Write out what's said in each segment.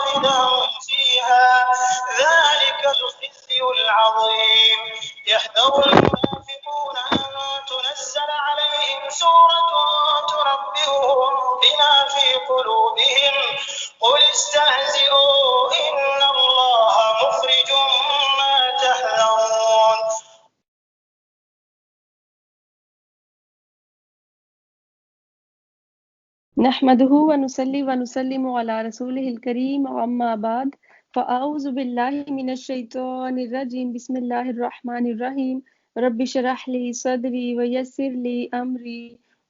خالدا فيها ذلك الخزي العظيم يحذر المنافقون أن تنزل عليهم سورة تنبئهم بما في قلوبهم قل استهزئوا إن الله مخرج ما تحذرون. نحمده ونصلي ونسلم على رسوله الكريم اما بعد فاعوذ بالله من الشيطان الرجيم بسم الله الرحمن الرحيم رب اشرح لي صدري ويسر لي امري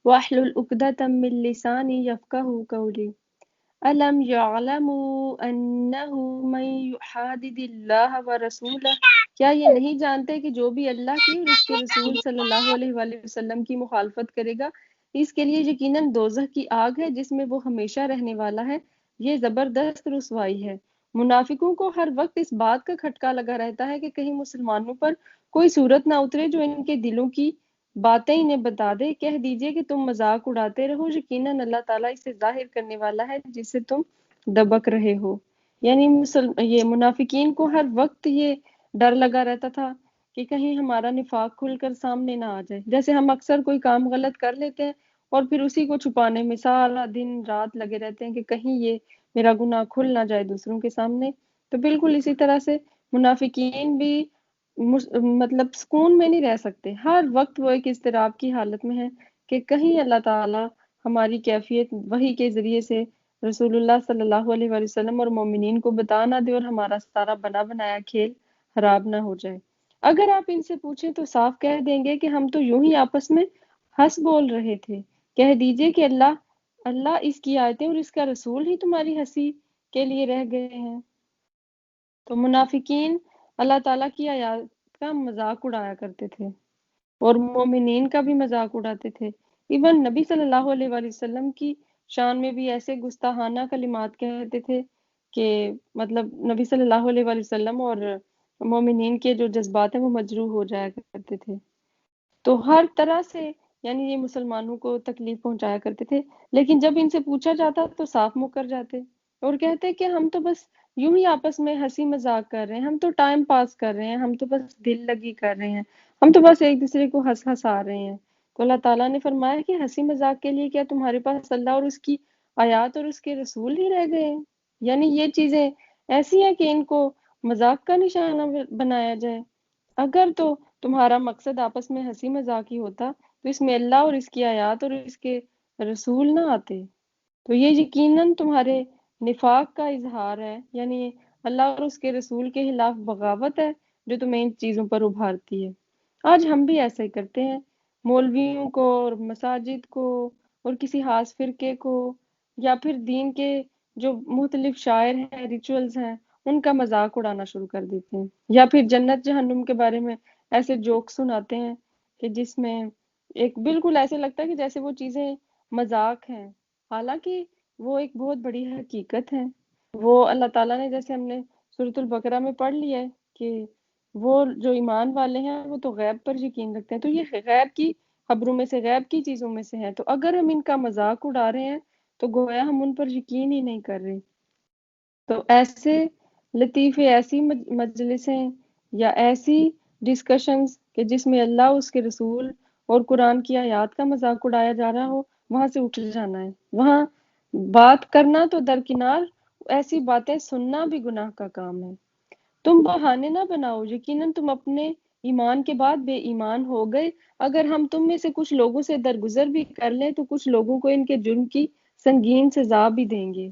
واحلل عقدة من لساني يفقهوا قولي الم يعلموا انه من يحادد الله ورسوله کیا یہ نہیں جانتے کہ جو بھی اللہ کی اور اس کے رسول صلی اللہ علیہ وآلہ وسلم کی مخالفت کرے گا اس کے لیے یقیناً دوزخ کی آگ ہے جس میں وہ ہمیشہ رہنے والا ہے. یہ زبردست رسوائی ہے. منافقوں کو ہر وقت اس بات کا کھٹکا لگا رہتا ہے کہ کہیں مسلمانوں پر کوئی صورت نہ اترے جو ان کے دلوں کی باتیں انہیں بتا دے. کہہ دیجئے کہ تم مذاق اڑاتے رہو، یقیناً اللہ تعالیٰ اسے ظاہر کرنے والا ہے جسے تم دبک رہے ہو. یعنی یہ منافقین کو ہر وقت یہ ڈر لگا رہتا تھا کہ کہیں ہمارا نفاق کھل کر سامنے نہ آ جائے. جیسے ہم اکثر کوئی کام غلط کر لیتے ہیں اور پھر اسی کو چھپانے میں سارا دن رات لگے رہتے ہیں کہ کہیں یہ میرا گناہ کھل نہ جائے دوسروں کے سامنے. تو بالکل اسی طرح سے منافقین بھی مطلب سکون میں نہیں رہ سکتے. ہر وقت وہ ایک اضطراب کی حالت میں ہے کہ کہیں اللہ تعالی ہماری کیفیت وحی کے ذریعے سے رسول اللہ صلی اللہ علیہ وآلہ وسلم اور مومنین کو بتا نہ دے اور ہمارا سارا بنا بنایا کھیل خراب نہ ہو جائے. اگر آپ ان سے پوچھیں تو صاف کہہ دیں گے کہ ہم تو یوں ہی آپس میں ہنس بول رہے تھے. کہہ دیجئے کہ اللہ اس کی آیتیں اور اس کا رسول ہی تمہاری ہنسی کے لیے رہ گئے ہیں. تو منافقین اللہ تعالیٰ کی آیات کا مذاق اڑایا کرتے تھے اور مومنین کا بھی مذاق اڑاتے تھے. ایون نبی صلی اللہ علیہ وآلہ وسلم کی شان میں بھی ایسے گستاخانہ کلمات کہتے تھے کہ مطلب نبی صلی اللہ علیہ وآلہ وسلم اور مومنین کے جو جذبات ہیں وہ مجروح ہو جایا کرتے تھے. تو ہر طرح سے یعنی یہ مسلمانوں کو تکلیف پہنچایا کرتے تھے. لیکن جب ان سے پوچھا جاتا تو صاف مکر جاتے اور کہتے کہ ہم تو بس یوں ہی آپس میں ہنسی مذاق کر رہے ہیں، ہم تو ٹائم پاس کر رہے ہیں، ہم تو بس دل لگی کر رہے ہیں، ہم تو بس ایک دوسرے کو ہنسا رہے ہیں. تو اللہ تعالیٰ نے فرمایا کہ ہنسی مذاق کے لیے کیا تمہارے پاس اللہ اور اس کی آیات اور اس کے رسول ہی رہ گئے ہیں؟ یعنی یہ چیزیں ایسی ہیں کہ ان کو مذاق کا نشانہ بنایا جائے. اگر تو تمہارا مقصد آپس میں ہنسی مذاق ہی ہوتا تو اس میں اللہ اور اس کی آیات اور اس کے رسول نہ آتے. تو یہ یقیناً تمہارے نفاق کا اظہار ہے، یعنی اللہ اور اس کے رسول کے خلاف بغاوت ہے جو تمہیں ان چیزوں پر ابھارتی ہے. آج ہم بھی ایسا ہی کرتے ہیں. مولویوں کو اور مساجد کو اور کسی خاص فرقے کو یا پھر دین کے جو مختلف شاعر ہیں، ریچولز ہیں، ان کا مذاق اڑانا شروع کر دیتے ہیں. یا پھر جنت جہنم کے بارے میں ایسے جوک سناتے ہیں کہ جس میں ایک بالکل ایسے لگتا ہے کہ جیسے وہ چیزیں مذاق ہیں، حالانکہ وہ ایک بہت بڑی حقیقت ہے. وہ اللہ تعالیٰ نے جیسے ہم نے سورۃ البقرہ میں پڑھ لیا ہے کہ وہ جو ایمان والے ہیں وہ تو غیب پر یقین رکھتے ہیں. تو یہ غیب کی خبروں میں سے، غیب کی چیزوں میں سے ہیں. تو اگر ہم ان کا مذاق اڑا رہے ہیں تو گویا ہم ان پر یقین ہی نہیں کر رہے. تو ایسے لطیفے، ایسی مجلسیں یا ایسی ڈسکشنز کہ جس میں اللہ، اس کے رسول اور قرآن کی آیات کا مذاق اڑایا جا رہا ہو، وہاں سے اٹھ جانا ہے. وہاں بات کرنا تو درکنار، ایسی باتیں سننا بھی گناہ کا کام ہے. تم بہانے نہ بناؤ، یقیناً تم اپنے ایمان کے بعد بے ایمان ہو گئے. اگر ہم تم میں سے کچھ لوگوں سے درگزر بھی کر لیں تو کچھ لوگوں کو ان کے جرم کی سنگین سزا بھی دیں گے.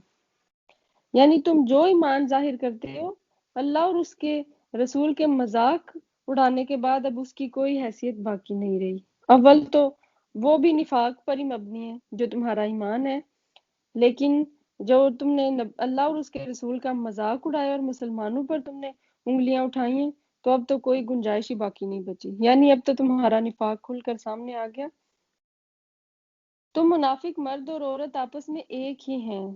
یعنی تم جو ایمان ظاہر کرتے ہو اللہ اور اس کے رسول کے مذاق اڑانے کے بعد اب اس کی کوئی حیثیت باقی نہیں رہی. اول تو وہ بھی نفاق پر ہی مبنی ہے جو تمہارا ایمان ہے، لیکن جو تم نے اللہ اور اس کے رسول کا مذاق اڑایا اور مسلمانوں پر تم نے انگلیاں اٹھائی ہیں تو اب تو کوئی گنجائش ہی باقی نہیں بچی. یعنی اب تو تمہارا نفاق کھل کر سامنے آ گیا. تم منافق مرد اور عورت آپس میں ایک ہی ہیں.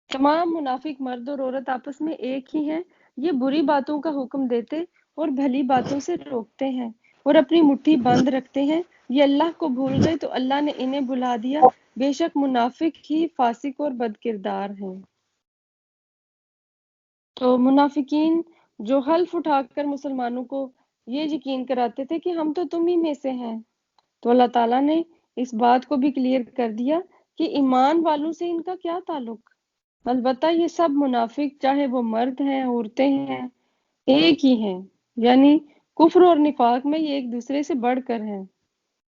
تمام منافق مرد اور عورت آپس میں ایک ہی ہیں. یہ بری باتوں کا حکم دیتے اور بھلی باتوں سے روکتے ہیں اور اپنی مٹھی بند رکھتے ہیں. یہ اللہ کو بھول گئے تو اللہ نے انہیں بھلا دیا. بے شک منافق ہی فاسق اور بد کردار ہیں. تو منافقین جو حلف اٹھا کر مسلمانوں کو یہ یقین کراتے تھے کہ ہم تو تم ہی میں سے ہیں، تو اللہ تعالیٰ نے اس بات کو بھی کلیئر کر دیا کہ ایمان والوں سے ان کا کیا تعلق۔ البتہ یہ سب منافق، چاہے وہ مرد ہیں عورتیں ہیں، ایک ہی ہیں، یعنی کفر اور نفاق میں یہ ایک دوسرے سے بڑھ کر ہیں،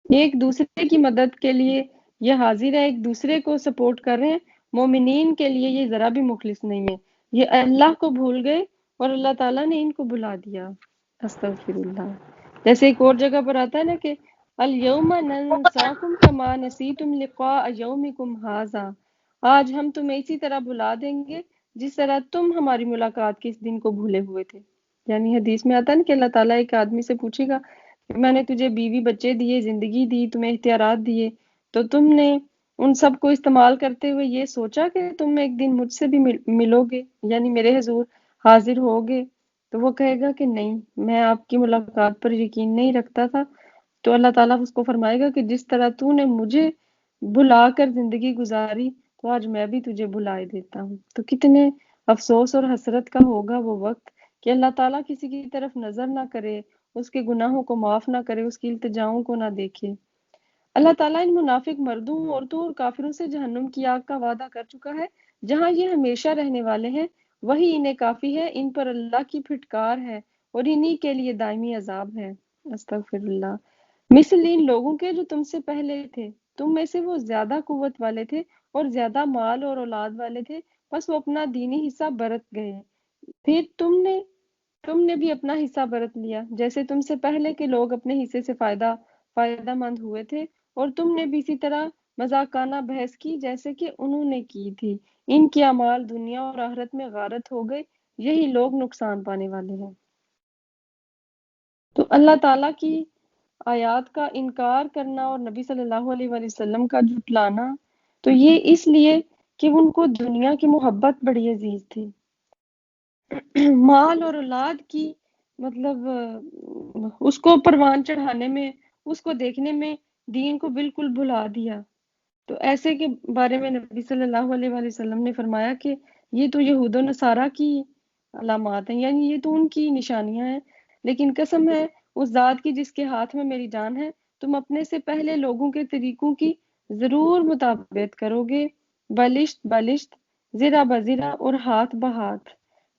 ایک دوسرے کی مدد کے لیے یہ حاضر ہے، ایک دوسرے کو سپورٹ کر رہے ہیں۔ مومنین کے لیے یہ ذرا بھی مخلص نہیں ہے، یہ اللہ کو بھول گئے اور اللہ تعالیٰ نے ان کو بھلا دیا۔ استغفر اللہ۔ جیسے ایک اور جگہ پر آتا ہے نا کہ الیوم ننساکم کما نسیتم لقاء یومکم ھذا، آج ہم تمہیں اسی طرح بھلا دیں گے جس طرح تم ہماری ملاقات کے اس دن کو بھولے ہوئے تھے۔ یعنی حدیث میں آتا ہے نا کہ اللہ تعالیٰ ایک آدمی سے پوچھے گا کہ میں نے تجھے بیوی بچے دیے، زندگی دی، تمہیں اختیارات دیے، تو تم نے ان سب کو استعمال کرتے ہوئے یہ سوچا کہ تم ایک دن مجھ سے بھی ملو گے، یعنی میرے حضور حاضر ہوگے؟ تو وہ کہے گا کہ نہیں، میں آپ کی ملاقات پر یقین نہیں رکھتا تھا۔ تو اللہ تعالیٰ اس کو فرمائے گا کہ جس طرح تو نے مجھے بلا کر زندگی گزاری تو آج میں بھی تجھے بلائے دیتا ہوں۔ تو کتنے افسوس اور حسرت کا ہوگا وہ وقت کہ اللہ تعالیٰ کسی کی طرف نظر نہ کرے، اس کے گناہوں کو معاف نہ کرے، اس کی التجاؤں کو نہ دیکھے۔ اللہ تعالیٰ ان منافق مردوں، عورتوں اور کافروں سے جہنم کی آگ کا وعدہ کر چکا ہے، جہاں یہ ہمیشہ رہنے والے ہیں، وہی انہیں کافی ہے، ان پر اللہ کی پھٹکار ہے اور انہی کے لیے دائمی عذاب ہے۔ استغفر اللہ۔ مثل ان لوگوں کے جو تم سے پہلے تھے، تم میں سے وہ زیادہ قوت والے تھے اور زیادہ مال اور اولاد والے تھے، بس وہ اپنا دینی حصہ برت گئے، پھر تم نے بھی اپنا حصہ برت لیا، جیسے تم سے پہلے کے لوگ اپنے حصے سے فائدہ مند ہوئے تھے، اور تم نے بھی اسی طرح مذاقانہ بحث کی جیسے کہ انہوں نے کی تھی۔ ان کے اعمال دنیا اور آخرت میں غارت ہو گئے، یہی لوگ نقصان پانے والے ہیں۔ تو اللہ تعالیٰ کی آیات کا انکار کرنا اور نبی صلی اللہ علیہ وآلہ وسلم کا جھٹلانا، تو یہ اس لیے کہ ان کو دنیا کی محبت بڑی عزیز تھی، مال اور اولاد کی، مطلب اس کو پروان چڑھانے میں، اس کو دیکھنے میں دین کو بالکل بھلا دیا۔ تو ایسے کے بارے میں نبی صلی اللہ علیہ وآلہ وسلم نے فرمایا کہ یہ تو یہود و نصارہ کی علامات ہیں، یعنی یہ تو ان کی نشانیاں ہیں، لیکن قسم ہے اس ذات کی جس کے ہاتھ میں میری جان ہے، تم اپنے سے پہلے لوگوں کے طریقوں کی ضرور مطابقت کرو گے، بلشت بلشت، زرہ بزرہ اور ہاتھ بہاتھ،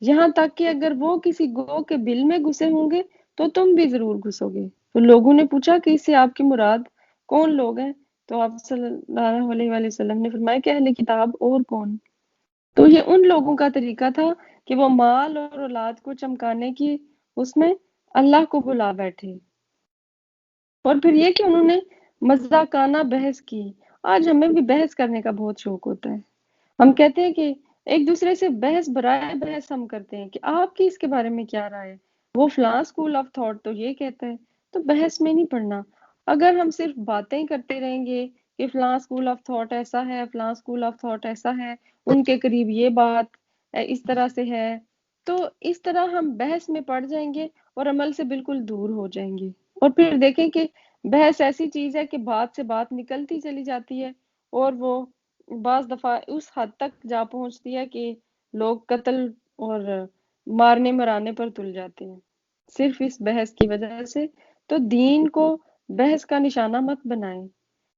یہاں تک کہ اگر وہ کسی گو کے بل میں گھسے ہوں گے تو تم بھی ضرور گھسو گے۔ تو لوگوں نے پوچھا کہ اس سے آپ کی مراد کون لوگ ہیں؟ تو آپ صلی اللہ علیہ وآلہ وسلم نے فرمایا کہ اہل کتاب اور کون۔ تو یہ ان لوگوں کا طریقہ تھا کہ وہ مال اور اولاد کو چمکانے کی اس میں اللہ کو بلا بیٹھے، اور پھر یہ کہ انہوں نے مذاقانہ بحث کی۔ آج ہمیں بھی بحث کرنے کا بہت شوق ہوتا ہے، ہم کہتے ہیں کہ ایک دوسرے سے بحث برائے بحث ہم کرتے ہیں کہ آپ کی اس کے بارے میں کیا رائے ہے، وہ فلاں اسکول آف تھاٹ تو یہ کہتا ہے۔ تو بحث میں نہیں پڑھنا۔ اگر ہم صرف باتیں کرتے رہیں گے کہ فلاں اسکول آف تھاٹ ایسا ہے، فلاں اسکول آف تھاٹ ایسا ہے، ان کے قریب یہ بات اس طرح سے ہے، تو اس طرح ہم بحث میں پڑ جائیں گے اور عمل سے بالکل دور ہو جائیں گے۔ اور پھر دیکھیں کہ بحث ایسی چیز ہے کہ بات سے بات نکلتی چلی جاتی ہے، اور وہ بعض دفعہ اس حد تک جا پہنچتی ہے کہ لوگ قتل اور مارنے مرانے پر تل جاتے ہیں صرف اس بحث کی وجہ سے۔ تو دین کو بحث کا نشانہ مت بنائیں۔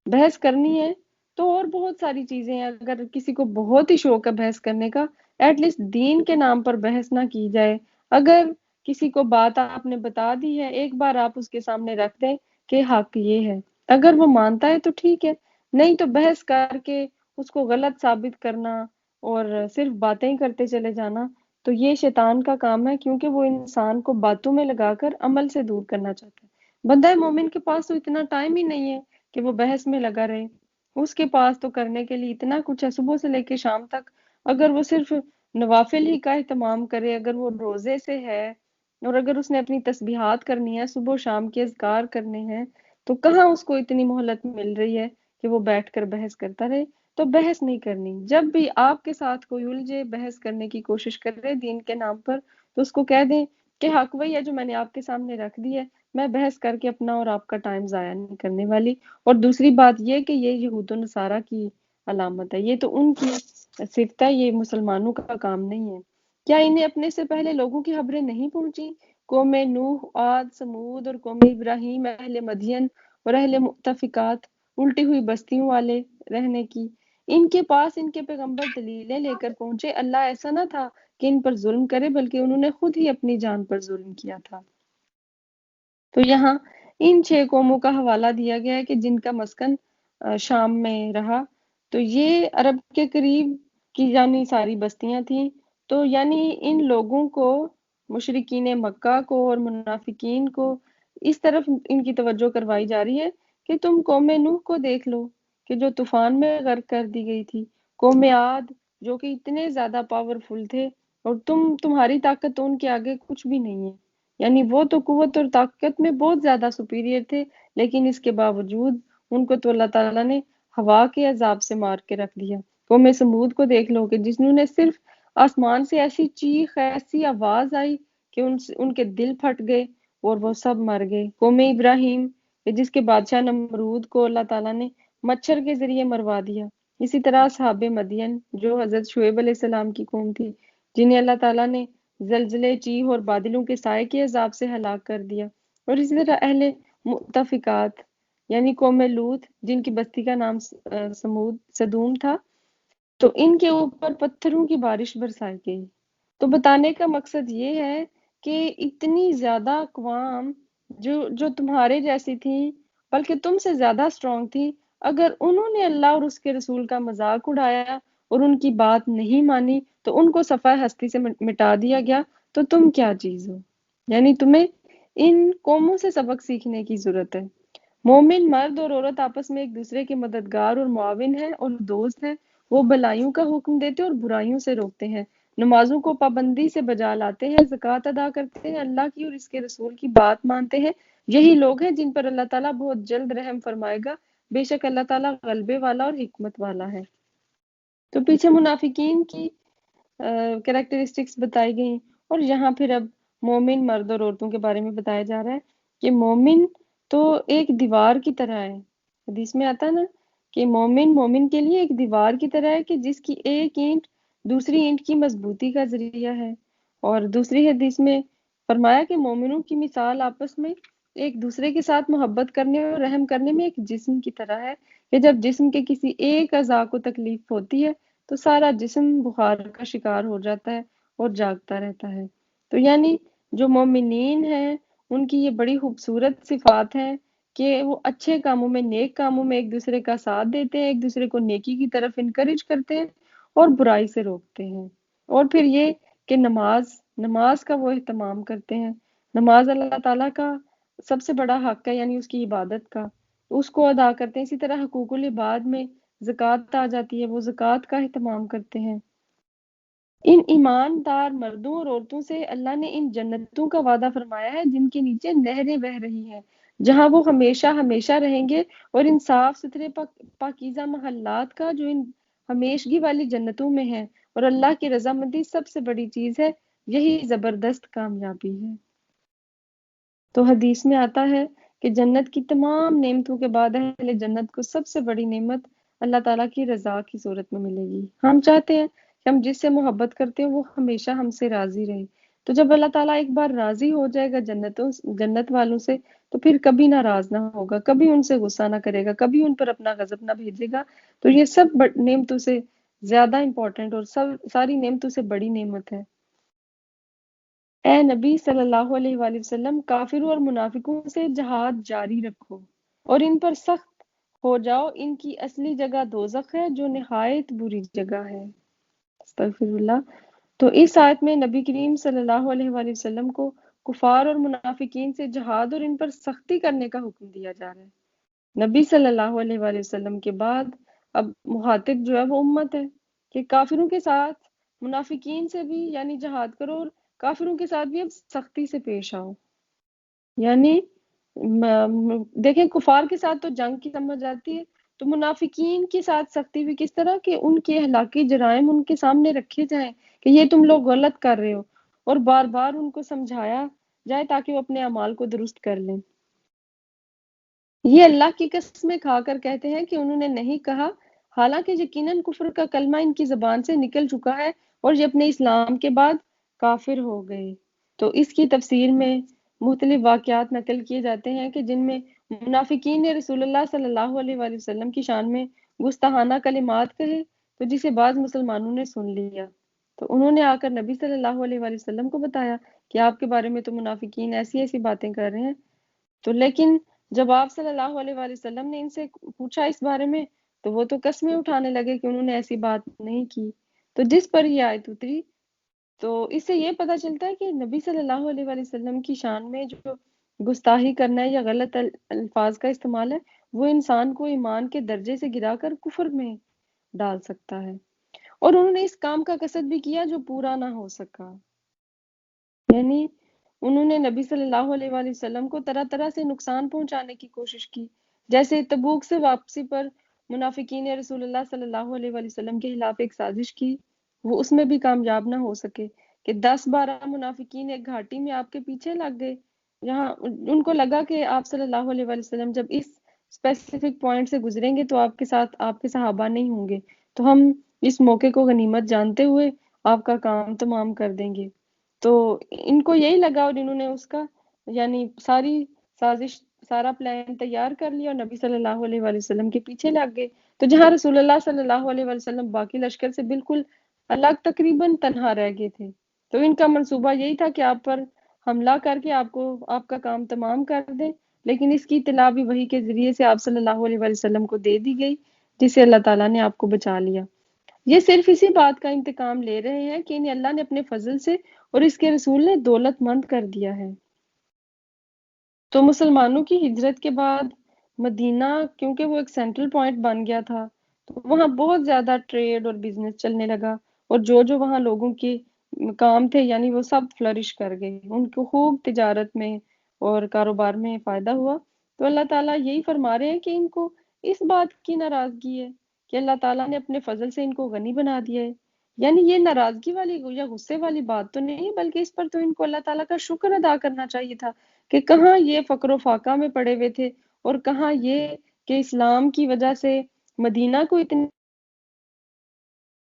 بحث کرنی ہے تو اور بہت ساری چیزیں ہیں، اگر کسی کو بہت ہی شوق ہے بحث کرنے کا، ایٹ لیسٹ دین کے نام پر بحث نہ کی جائے۔ اگر کسی کو بات آپ نے بتا دی ہے، ایک بار آپ اس کے سامنے رکھ دیں کہ حق یہ ہے، اگر وہ مانتا ہے تو ٹھیک ہے، نہیں تو بحث کر کے اس کو غلط ثابت کرنا اور صرف باتیں ہی کرتے چلے جانا، تو یہ شیطان کا کام ہے، کیونکہ وہ انسان کو باتوں میں لگا کر عمل سے دور کرنا چاہتا ہے۔ بندہ مومن کے پاس تو اتنا ٹائم ہی نہیں ہے کہ وہ بحث میں لگا رہے، اس کے پاس تو کرنے کے لیے اتنا کچھ ہے، صبح سے لے کے شام تک۔ اگر وہ صرف نوافل ہی کا اہتمام کرے، اگر وہ روزے سے ہے، اور اگر اس نے اپنی تسبیحات کرنی ہے، صبح و شام کے اذکار کرنے ہیں، تو کہاں اس کو اتنی مہلت مل رہی ہے کہ وہ بیٹھ کر بحث کرتا رہے؟ تو بحث نہیں کرنی۔ جب بھی آپ کے ساتھ کوئی الجھے، بحث کرنے کی کوشش کرے دین کے نام پر، تو اس کو کہہ دیں کہ حق وہی ہے جو میں نے آپ کے سامنے رکھ دی ہے، میں بحث کر کے اپنا اور آپ کا ٹائم ضائع نہیں کرنے والی۔ اور دوسری بات یہ کہ یہ یہود و نصارہ کی علامت ہے، یہ تو ان کی صفت ہے، یہ مسلمانوں کا کام نہیں ہے۔ کیا انہیں اپنے سے پہلے لوگوں کی خبریں نہیں پہنچی؟ قوم نوح، عاد، سمود اور قوم ابراہیم، اہل مدین اور اہل مؤتفقات، الٹی ہوئی بستیوں والے رہنے کی، ان کے پاس ان کے پیغمبر دلیلیں لے کر پہنچے۔ اللہ ایسا نہ تھا کہ ان پر ظلم کرے، بلکہ انہوں نے خود ہی اپنی جان پر ظلم کیا تھا۔ تو یہاں ان 6 قوموں کا حوالہ دیا گیا ہے کہ جن کا مسکن شام میں رہا، تو یہ عرب کے قریب کی یعنی ساری بستیاں تھیں۔ تو یعنی ان لوگوں کو، مشرکین مکہ کو اور منافقین کو، اس طرف ان کی توجہ کروائی جا رہی ہے کہ تم قوم نوح کو دیکھ لو کہ جو طوفان میں غرق کر دی گئی تھی، قوم عاد جو کہ اتنے زیادہ پاورفل تھے، اور تمہاری طاقت تو ان کے آگے کچھ بھی نہیں ہے۔ یعنی وہ تو قوت اور طاقت میں بہت زیادہ سپیریئر تھے، لیکن اس کے باوجود ان کو تو اللہ تعالیٰ نے ہوا کے عذاب سے مار کے رکھ دیا۔ قوم سمود کو دیکھ لو کہ جنہوں نے صرف آسمان سے ایسی چیخ، ایسی آواز آئی کہ ان کے دل پھٹ گئے اور وہ سب مر گئے۔ قوم ابراہیم کہ جس کے بادشاہ نمرود کو اللہ تعالیٰ نے مچھر کے ذریعے مروا دیا۔ اسی طرح اصحاب مدین جو حضرت شعیب علیہ السلام کی قوم تھی، جنہیں اللہ تعالیٰ نے زلزلے، چیخ اور بادلوں کے سائے کے عذاب سے ہلاک کر دیا۔ اور اسی طرح اہل مؤتفقات یعنی قوم لوط جن کی بستی کا نام صدوم تھا، تو ان کے اوپر پتھروں کی بارش برسائی گئی۔ تو بتانے کا مقصد یہ ہے کہ اتنی زیادہ اقوام جو تمہارے جیسی تھیں، بلکہ تم سے زیادہ اسٹرانگ تھی، اگر انہوں نے اللہ اور اس کے رسول کا مذاق اڑایا اور ان کی بات نہیں مانی تو ان کو صفحہ ہستی سے مٹا دیا گیا، تو تم کیا چیز ہو؟ یعنی تمہیں ان قوموں سے سبق سیکھنے کی ضرورت ہے۔ مومن مرد اور عورت آپس میں ایک دوسرے کے مددگار اور معاون ہیں اور دوست ہیں۔ وہ بھلائیوں کا حکم دیتے اور برائیوں سے روکتے ہیں، نمازوں کو پابندی سے بجا لاتے ہیں، زکوٰۃ ادا کرتے ہیں، اللہ کی اور اس کے رسول کی بات مانتے ہیں۔ یہی لوگ ہیں جن پر اللہ تعالیٰ بہت جلد رحم فرمائے گا، بے شک اللہ تعالیٰ غلبے والا اور حکمت والا ہے۔ تو پیچھے منافقین کی کریکٹرسٹکس بتائی گئی، اور یہاں پھر اب مومن مرد اور عورتوں کے بارے میں بتایا جا رہا ہے کہ مومن تو ایک دیوار کی طرح ہے۔ حدیث میں آتا ہے نا کہ مومن کے لیے ایک دیوار کی طرح ہے کہ جس کی ایک اینٹ دوسری اینٹ کی مضبوطی کا ذریعہ ہے۔ اور دوسری حدیث میں فرمایا کہ مومنوں کی مثال آپس میں ایک دوسرے کے ساتھ محبت کرنے اور رحم کرنے میں ایک جسم کی طرح ہے کہ جب جسم کے کسی ایک اعضاء کو تکلیف ہوتی ہے تو سارا جسم بخار کا شکار ہو جاتا ہے اور جاگتا رہتا ہے۔ تو یعنی جو مومنین ہیں ان کی یہ بڑی خوبصورت صفات ہیں کہ وہ اچھے کاموں میں، نیک کاموں میں ایک دوسرے کا ساتھ دیتے ہیں، ایک دوسرے کو نیکی کی طرف انکریج کرتے ہیں اور برائی سے روکتے ہیں۔ اور پھر یہ کہ نماز کا وہ اہتمام کرتے ہیں۔ نماز اللہ تعالیٰ کا سب سے بڑا حق ہے، یعنی اس کی عبادت کا، اس کو ادا کرتے ہیں۔ اسی طرح حقوق العباد میں زکوٰۃ آ جاتی ہے، وہ زکوٰۃ کا اہتمام کرتے ہیں۔ ان ایماندار مردوں اور عورتوں سے اللہ نے ان جنتوں کا وعدہ فرمایا ہے جن کے نیچے نہریں بہہ رہی ہیں، جہاں وہ ہمیشہ ہمیشہ رہیں گے، اور ان صاف ستھرے پاکیزہ محلات کا جو ان ہمیشگی والی جنتوں میں ہیں۔ اور اللہ کی رضامندی سب سے بڑی چیز ہے، یہی زبردست کامیابی ہے۔ تو حدیث میں آتا ہے کہ جنت کی تمام نعمتوں کے بعد اہل جنت کو سب سے بڑی نعمت اللہ تعالیٰ کی رضا کی صورت میں ملے گی۔ ہم چاہتے ہیں کہ ہم جس سے محبت کرتے ہیں وہ ہمیشہ ہم سے راضی رہے۔ تو جب اللہ تعالیٰ ایک بار راضی ہو جائے گا جنت والوں سے، تو پھر کبھی ناراض نہ ہوگا، کبھی ان سے غصہ نہ کرے گا، کبھی ان پر اپنا غضب نہ بھیجے گا۔ تو یہ سب نعمتوں سے زیادہ امپورٹنٹ اور ساری نعمتوں سے بڑی نعمت ہے۔ اے نبی صلی اللہ علیہ وآلہ وسلم، کافروں اور منافقوں سے جہاد جاری رکھو اور ان پر سخت ہو جاؤ، ان کی اصلی جگہ دوزخ ہے جو نہایت بری جگہ ہے۔ استغفر اللہ۔ تو اس آیت میں نبی کریم صلی اللہ علیہ وآلہ وسلم کو کفار اور منافقین سے جہاد اور ان پر سختی کرنے کا حکم دیا جا رہا ہے۔ نبی صلی اللہ علیہ وآلہ وسلم کے بعد اب مخاطب جو ہے وہ امت ہے کہ کافروں کے ساتھ، منافقین سے بھی یعنی جہاد کرو، اور کافروں کے ساتھ بھی اب سختی سے پیش آؤ۔ یعنی دیکھیں کفار کے ساتھ تو جنگ کی سمجھ آتی ہے، تو منافقین کے ساتھ سختی بھی کس طرح کہ ان کے اخلاقی جرائم ان کے سامنے رکھے جائیں کہ یہ تم لوگ غلط کر رہے ہو، اور بار بار ان کو سمجھایا جائے تاکہ وہ اپنے اعمال کو درست کر لیں۔ یہ اللہ کی قسمیں کھا کر کہتے ہیں کہ انہوں نے نہیں کہا، حالانکہ یقیناً کفر کا کلمہ ان کی زبان سے نکل چکا ہے اور یہ اپنے اسلام کے بعد کافر ہو گئے۔ تو اس کی تفسیر میں مختلف واقعات نقل کیے جاتے ہیں کہ جن میں منافقین نے رسول اللہ صلی اللہ علیہ وآلہ وسلم کی شان میں گستاخانہ کلمات کہے، تو جسے بعض مسلمانوں نے سن لیا، تو انہوں نے آ کر نبی صلی اللہ علیہ وآلہ وسلم کو بتایا کہ آپ کے بارے میں تو منافقین ایسی ایسی باتیں کر رہے ہیں۔ تو لیکن جب آپ صلی اللہ علیہ وآلہ وسلم نے ان سے پوچھا اس بارے میں، تو وہ تو قسمیں اٹھانے لگے کہ انہوں نے ایسی بات نہیں کی۔ تو جس پر یہ آیت اتری، تو اس سے یہ پتہ چلتا ہے کہ نبی صلی اللہ علیہ وآلہ وسلم کی شان میں جو گستاخی کرنا ہے یا غلط الفاظ کا استعمال ہے، وہ انسان کو ایمان کے درجے سے گرا کر کفر میں ڈال سکتا ہے۔ اور انہوں نے اس کام کا قصد بھی کیا جو پورا نہ ہو سکا، یعنی انہوں نے نبی صلی اللہ علیہ وآلہ وسلم کو طرح طرح سے نقصان پہنچانے کی کوشش کی، جیسے تبوک سے واپسی پر منافقین نے رسول اللہ صلی اللہ علیہ وآلہ وسلم کے خلاف ایک سازش کی، وہ اس میں بھی کامیاب نہ ہو سکے کہ 10-12 منافقین ایک گھاٹی میں آپ کے پیچھے لگ گئے، جہاں ان کو لگا کہ آپ صلی اللہ علیہ وآلہ وسلم جب اس اسپیسیفک پوائنٹ سے گزریں گے تو آپ کے ساتھ آپ کے صحابہ نہیں ہوں گے، تو ہم اس موقع کو غنیمت جانتے ہوئے آپ کا کام تمام کر دیں گے۔ تو ان کو یہی لگا اور انہوں نے اس کا یعنی ساری سازش، سارا پلان تیار کر لیا اور نبی صلی اللہ علیہ وآلہ وسلم کے پیچھے لگ گئے۔ تو جہاں رسول اللہ صلی اللہ علیہ وآلہ وسلم باقی لشکر سے بالکل الگ تقریباً تنہا رہ گئے تھے، تو ان کا منصوبہ یہی تھا کہ آپ پر حملہ کر کے آپ کا کام تمام کر دیں، لیکن اس کی اطلاع بھی وحی کے ذریعے سے آپ صلی اللہ علیہ وآلہ وسلم کو دے دی گئی، جس سے اللہ تعالیٰ نے آپ کو بچا لیا۔ یہ صرف اسی بات کا انتقام لے رہے ہیں کہ انہیں اللہ نے اپنے فضل سے اور اس کے رسول نے دولت مند کر دیا ہے۔ تو مسلمانوں کی ہجرت کے بعد مدینہ کیونکہ وہ ایک سینٹرل پوائنٹ بن گیا تھا، تو وہاں بہت زیادہ ٹریڈ اور بزنس چلنے لگا، اور جو وہاں لوگوں کے کام تھے یعنی وہ سب فلرش کر گئے، ان کو خوب تجارت میں اور کاروبار میں فائدہ ہوا۔ تو اللہ تعالیٰ یہی فرما رہے ہیں کہ ان کو اس بات کی ناراضگی ہے کہ اللہ تعالیٰ نے اپنے فضل سے ان کو غنی بنا دیا ہے، یعنی یہ ناراضگی والی یا غصے والی بات تو نہیں، بلکہ اس پر تو ان کو اللہ تعالیٰ کا شکر ادا کرنا چاہیے تھا کہ کہاں یہ فقر و فاقہ میں پڑے ہوئے تھے، اور کہاں یہ کہ اسلام کی وجہ سے مدینہ کو اتنی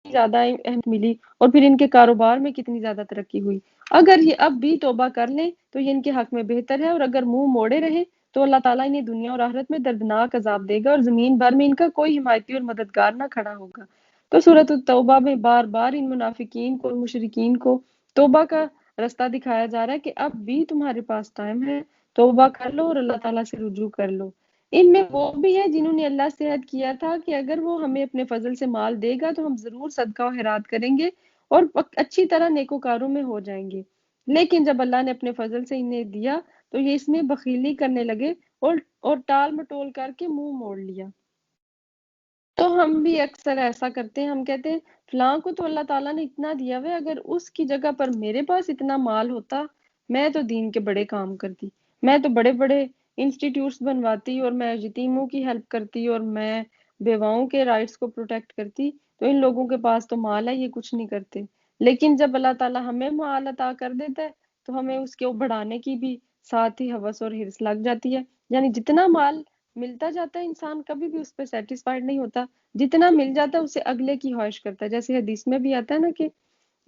زیادہ اہمیت ملی اور پھر ان کے کاروبار میں کتنی زیادہ ترقی ہوئی۔ اگر یہ اب بھی توبہ کر لیں تو یہ ان کے حق میں بہتر ہے، اور اگر منہ موڑے رہیں تو اللہ تعالیٰ انہیں دنیا اور آخرت میں دردناک عذاب دے گا، اور زمین بھر میں ان کا کوئی حمایتی اور مددگار نہ کھڑا ہوگا۔ تو سورۃ التوبہ میں بار بار ان منافقین کو اور مشرکین کو توبہ کا رستہ دکھایا جا رہا ہے کہ اب بھی تمہارے پاس ٹائم ہے، توبہ کر لو اور اللہ تعالیٰ سے رجوع کر لو۔ ان میں وہ بھی ہیں جنہوں نے اللہ سے عہد کیا تھا کہ اگر وہ ہمیں اپنے فضل سے مال دے گا تو ہم ضرور صدقہ و خیرات کریں گے اور اچھی طرح نیکوکاروں میں ہو جائیں گے، لیکن جب اللہ نے اپنے فضل سے انہیں دیا تو یہ اس میں بخیلی کرنے لگے اور ٹال مٹول کر کے منہ موڑ لیا۔ تو ہم بھی اکثر ایسا کرتے ہیں، ہم کہتے ہیں فلاں کو تو اللہ تعالیٰ نے اتنا دیا ہوا ہے، اگر اس کی جگہ پر میرے پاس اتنا مال ہوتا میں تو دین کے بڑے کام کرتی، میں تو بڑے بڑے انسٹیٹیوٹس بنواتی، اور میں یتیموں کی ہیلپ کرتی، اور میں بیواؤں کے رائٹس کو پروٹیکٹ کرتی۔ تو ان لوگوں کے پاس تو مال ہے، یہ کچھ نہیں کرتے۔ لیکن جب اللہ تعالیٰ ہمیں مال عطا کر دیتا ہے تو ہمیں اس کو بڑھانے کی بھی ساتھ ہی ہوس اور حرص لگ جاتی ہے، یعنی جتنا مال ملتا جاتا ہے انسان کبھی بھی اس پہ سیٹسفائیڈ نہیں ہوتا، جتنا مل جاتا ہے اسے اگلے کی خواہش کرتا ہے۔ جیسے حدیث میں بھی آتا ہے نا کہ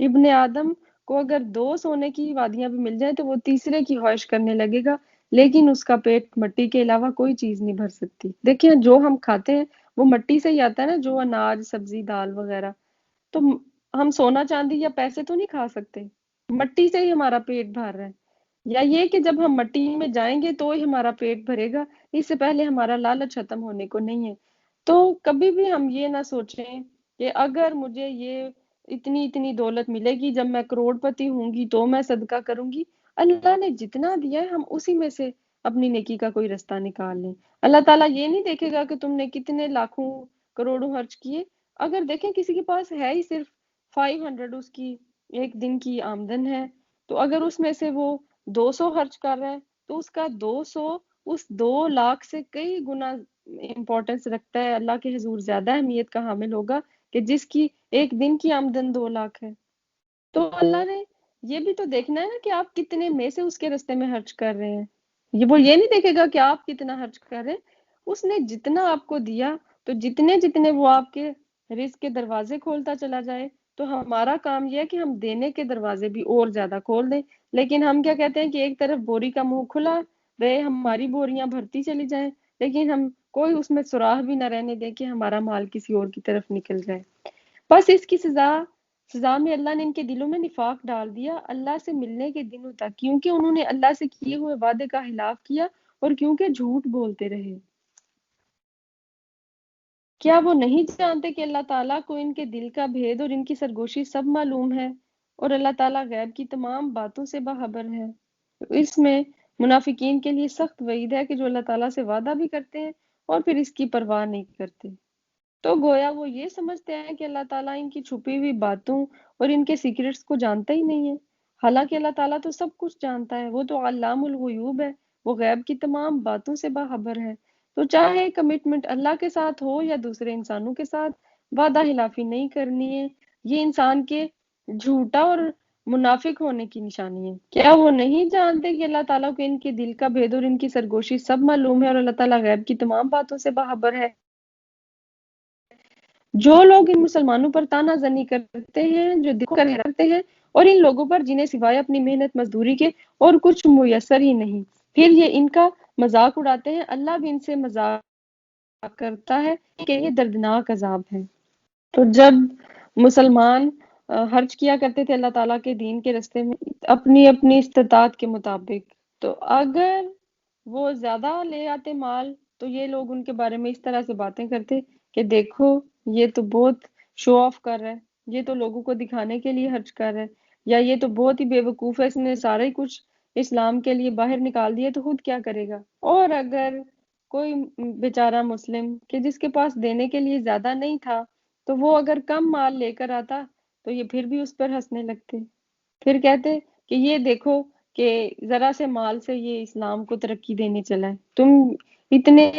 ابن آدم کو اگر 2 سونے کی وادیاں بھی مل جائیں تو وہ تیسرے کی خواہش کرنے لگے گا، لیکن اس کا پیٹ مٹی کے علاوہ کوئی چیز نہیں بھر سکتی۔ دیکھیں جو ہم کھاتے ہیں وہ مٹی سے ہی آتا ہے نا، جو اناج، سبزی، دال وغیرہ، تو ہم سونا چاندی یا پیسے تو نہیں کھا سکتے، مٹی سے ہی ہمارا پیٹ بھر رہا ہے، یا یہ کہ جب ہم مٹی میں جائیں گے تو ہی ہمارا پیٹ بھرے گا، اس سے پہلے ہمارا لالچ ختم ہونے کو نہیں ہے۔ تو کبھی بھی ہم یہ نہ سوچیں کہ اگر مجھے یہ اتنی دولت ملے گی، جب میں کروڑ پتی ہوں گی تو میں صدقہ کروں گی۔ اللہ نے جتنا دیا ہے ہم اسی میں سے اپنی نیکی کا کوئی رستہ نکال لیں۔ اللہ تعالیٰ یہ نہیں دیکھے گا کہ تم نے کتنے لاکھوں کروڑوں خرچ کیے، اگر دیکھیں کسی کے پاس ہے ہی صرف 500 اس کی ایک دن کی آمدن ہے، تو اگر اس میں سے وہ 200 خرچ کر رہا ہے تو اس کا 200 اس 2 لاکھ سے کئی گنا امپورٹنس رکھتا ہے، اللہ کے حضور زیادہ اہمیت کا حامل ہوگا کہ جس کی ایک دن کی آمدن 2 لاکھ ہے۔ تو اللہ نے یہ بھی تو دیکھنا ہے نا کہ آپ کتنے میں سے اس کے رستے میں خرچ کر رہے ہیں، وہ یہ نہیں دیکھے گا کہ آپ کتنا خرچ کر رہے ہیں، اس نے جتنا آپ کو دیا تو جتنے وہ آپ کے رزق کے دروازے کھولتا چلا جائے تو ہمارا کام یہ ہے کہ ہم دینے کے دروازے بھی اور زیادہ کھول دیں، لیکن ہم کیا کہتے ہیں کہ ایک طرف بوری کا منہ کھلا رہے، ہماری بوریاں بھرتی چلی جائیں، لیکن ہم کوئی اس میں سوراخ بھی نہ رہنے دیں کہ ہمارا مال کسی اور کی طرف نکل جائے۔ بس اس کی سزا میں اللہ نے ان کے دلوں میں نفاق ڈال دیا اللہ سے ملنے کے دنوں تک، کیونکہ انہوں نے اللہ سے کیے ہوئے وعدے کا خلاف کیا اور کیونکہ جھوٹ بولتے رہے۔ کیا وہ نہیں جانتے کہ اللہ تعالیٰ کو ان کے دل کا بھید اور ان کی سرگوشی سب معلوم ہے، اور اللہ تعالیٰ غیب کی تمام باتوں سے باخبر ہے؟ اس میں منافقین کے لیے سخت وعید ہے کہ جو اللہ تعالیٰ سے وعدہ بھی کرتے ہیں اور پھر اس کی پرواہ نہیں کرتے۔ تو گویا وہ یہ سمجھتے ہیں کہ اللہ تعالیٰ ان کی چھپی ہوئی باتوں اور ان کے سیکرٹس کو جانتا ہی نہیں ہے، حالانکہ اللہ تعالیٰ تو سب کچھ جانتا ہے، وہ تو علام الغیوب ہے، وہ غیب کی تمام باتوں سے باخبر ہے۔ تو چاہے کمٹمنٹ اللہ کے ساتھ ہو یا دوسرے انسانوں کے ساتھ، وعدہ خلافی نہیں کرنی ہے، یہ انسان کے جھوٹا اور منافق ہونے کی نشانی ہے۔ کیا وہ نہیں جانتے کہ اللہ تعالیٰ کو ان کے دل کا بھید اور ان کی سرگوشی سب معلوم ہے، اور اللہ تعالیٰ غیب کی تمام باتوں سے باخبر ہے؟ جو لوگ ان مسلمانوں پر تانا زنی کرتے ہیں، جو دل کر کرتے ہیں، اور ان لوگوں پر جنہیں سوائے اپنی محنت مزدوری کے اور کچھ میسر ہی نہیں، پھر یہ ان کا مذاق اڑاتے ہیں، اللہ بھی ان سے مذاق کرتا ہے کہ یہ دردناک عذاب ہے۔ تو جب مسلمان خرچ کیا کرتے تھے اللہ تعالیٰ کے دین کے راستے میں اپنی اپنی استطاعت کے مطابق، تو اگر وہ زیادہ لے آتے مال تو یہ لوگ ان کے بارے میں اس طرح سے باتیں کرتے کہ دیکھو یہ تو بہت شو آف کر رہا ہے، یہ تو لوگوں کو دکھانے کے لیے خرچ کر رہا ہے، یا یہ تو بہت ہی بے وقوف ہے، اس نے سارا ہی کچھ اسلام کے لیے باہر نکال دیا تو خود کیا کرے گا۔ اور اگر کوئی بیچارہ مسلم کہ جس کے پاس دینے کے لیے زیادہ نہیں تھا، تو وہ اگر کم مال لے کر آتا تو یہ پھر بھی اس پر ہنسنے لگتے، پھر کہتے کہ یہ دیکھو کہ ذرا سے مال سے یہ اسلام کو ترقی دینے چلا ہے، تم اتنے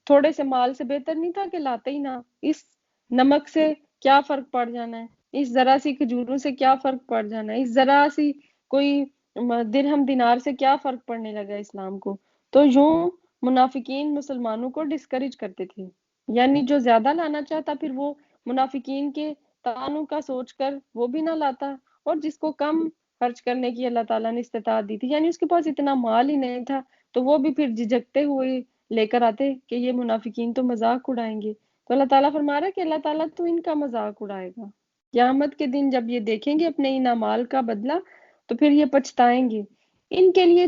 تھوڑے سے مال سے بہتر نہیں تھا کہ لاتے ہی نہ، اس نمک سے کیا فرق پڑ جانا ہے، اس ذرا سی کھجوروں سے کیا فرق پڑ جانا ہے، اس ذرا سی کوئی درہم دینار سے کیا فرق پڑنے لگا اسلام کو۔ تو یوں منافقین مسلمانوں کو ڈسکریج کرتے تھے، یعنی جو زیادہ لانا چاہتا پھر وہ منافقین کے تعانوں کا سوچ کر وہ بھی نہ لاتا، اور جس کو کم خرچ کرنے کی اللہ تعالیٰ نے استطاعت دی تھی، یعنی اس کے پاس اتنا مال ہی نہیں تھا، تو وہ بھی پھر جھجکتے ہوئے لے کر آتے کہ یہ منافقین تو مذاق اڑائیں گے۔ تو اللہ تعالیٰ فرما رہا ہے کہ اللہ تعالیٰ تو ان کا مذاق اڑائے گا۔ قیامت کے دن جب یہ دیکھیں گے اپنے ان اعمال کا بدلہ تو پھر یہ پچھتائیں گے۔ ان کے لیے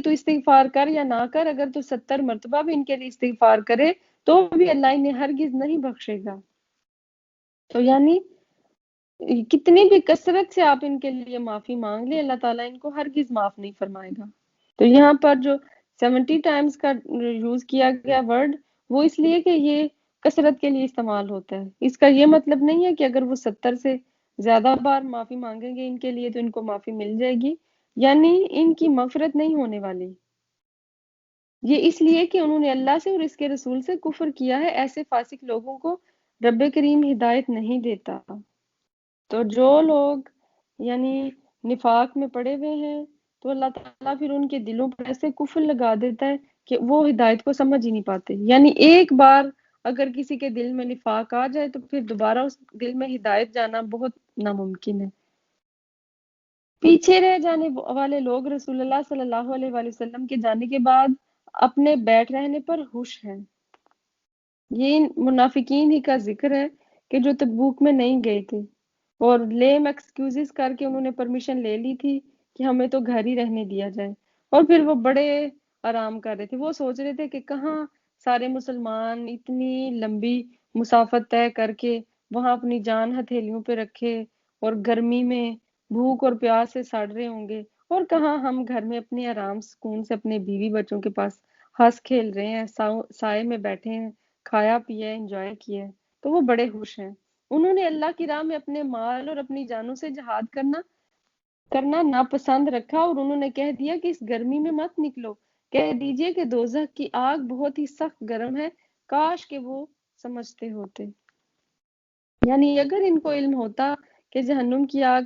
تو استغفار کر یا نہ کر، اگر تو 70 مرتبہ بھی ان کے لیے استغفار کرے تو بھی اللہ انہیں ہرگز نہیں بخشے گا۔ تو یعنی کتنی بھی کثرت سے آپ ان کے لیے معافی مانگ لیں، اللہ تعالیٰ ان کو ہرگز معاف نہیں فرمائے گا۔ تو یہاں پر جو 70 ٹائمز کا یوز کیا گیا ورڈ، وہ اس لیے کہ یہ کثرت کے لیے استعمال ہوتا ہے، اس کا یہ مطلب نہیں ہے کہ اگر وہ 70 سے زیادہ بار معافی مانگیں گے ان کے لیے تو ان کو معافی مل جائے گی، یعنی ان کی مغفرت نہیں ہونے والی۔ یہ اس لیے کہ انہوں نے اللہ سے اور اس کے رسول سے کفر کیا ہے، ایسے فاسق لوگوں کو رب کریم ہدایت نہیں دیتا۔ تو جو لوگ یعنی نفاق میں پڑے ہوئے ہیں تو اللہ تعالیٰ پھر ان کے دلوں پر ایسے کفر لگا دیتا ہے کہ وہ ہدایت کو سمجھ ہی نہیں پاتے، یعنی ایک بار اگر کسی کے دل میں نفاق آ جائے تو پھر دوبارہ اس دل میں ہدایت جانا بہت ناممکن ہے۔ پیچھے رہ جانے والے لوگ رسول اللہ صلی اللہ علیہ وآلہ وسلم کے جانے کے بعد اپنے بیٹھ رہنے پر خوش ہیں۔ یہ منافقین ہی کا ذکر ہے کہ جو تبوک میں نہیں گئے تھے اور لیم ایکسکیوزز کر کے انہوں نے پرمیشن لے لی تھی کہ ہمیں تو گھر ہی رہنے دیا جائے، اور پھر وہ بڑے آرام کر رہے تھے، وہ سوچ رہے تھے کہ کہاں سارے مسلمان اتنی لمبی مسافت طے کر کے وہاں اپنی جان ہتھیلیوں پہ رکھے اور گرمی میں بھوک اور پیاس سے سڑ رہے ہوں گے، اور کہاں ہم گھر میں اپنے آرام سکون سے اپنے بیوی بچوں کے پاس ہنس کھیل رہے ہیں، سائے میں بیٹھے ہیں، کھایا پیا انجوائے کیا ہے۔ تو وہ بڑے خوش ہیں۔ انہوں نے اللہ کی راہ میں اپنے مال اور اپنی جانوں سے جہاد کرنا ناپسند رکھا، اور انہوں نے کہہ دیا کہ اس گرمی میں مت نکلو، کہہ دیجئے کہ دوزخ کی آگ بہت ہی سخت گرم ہے، کاش کہ وہ سمجھتے ہوتے۔ یعنی اگر ان کو علم ہوتا کہ جہنم کی آگ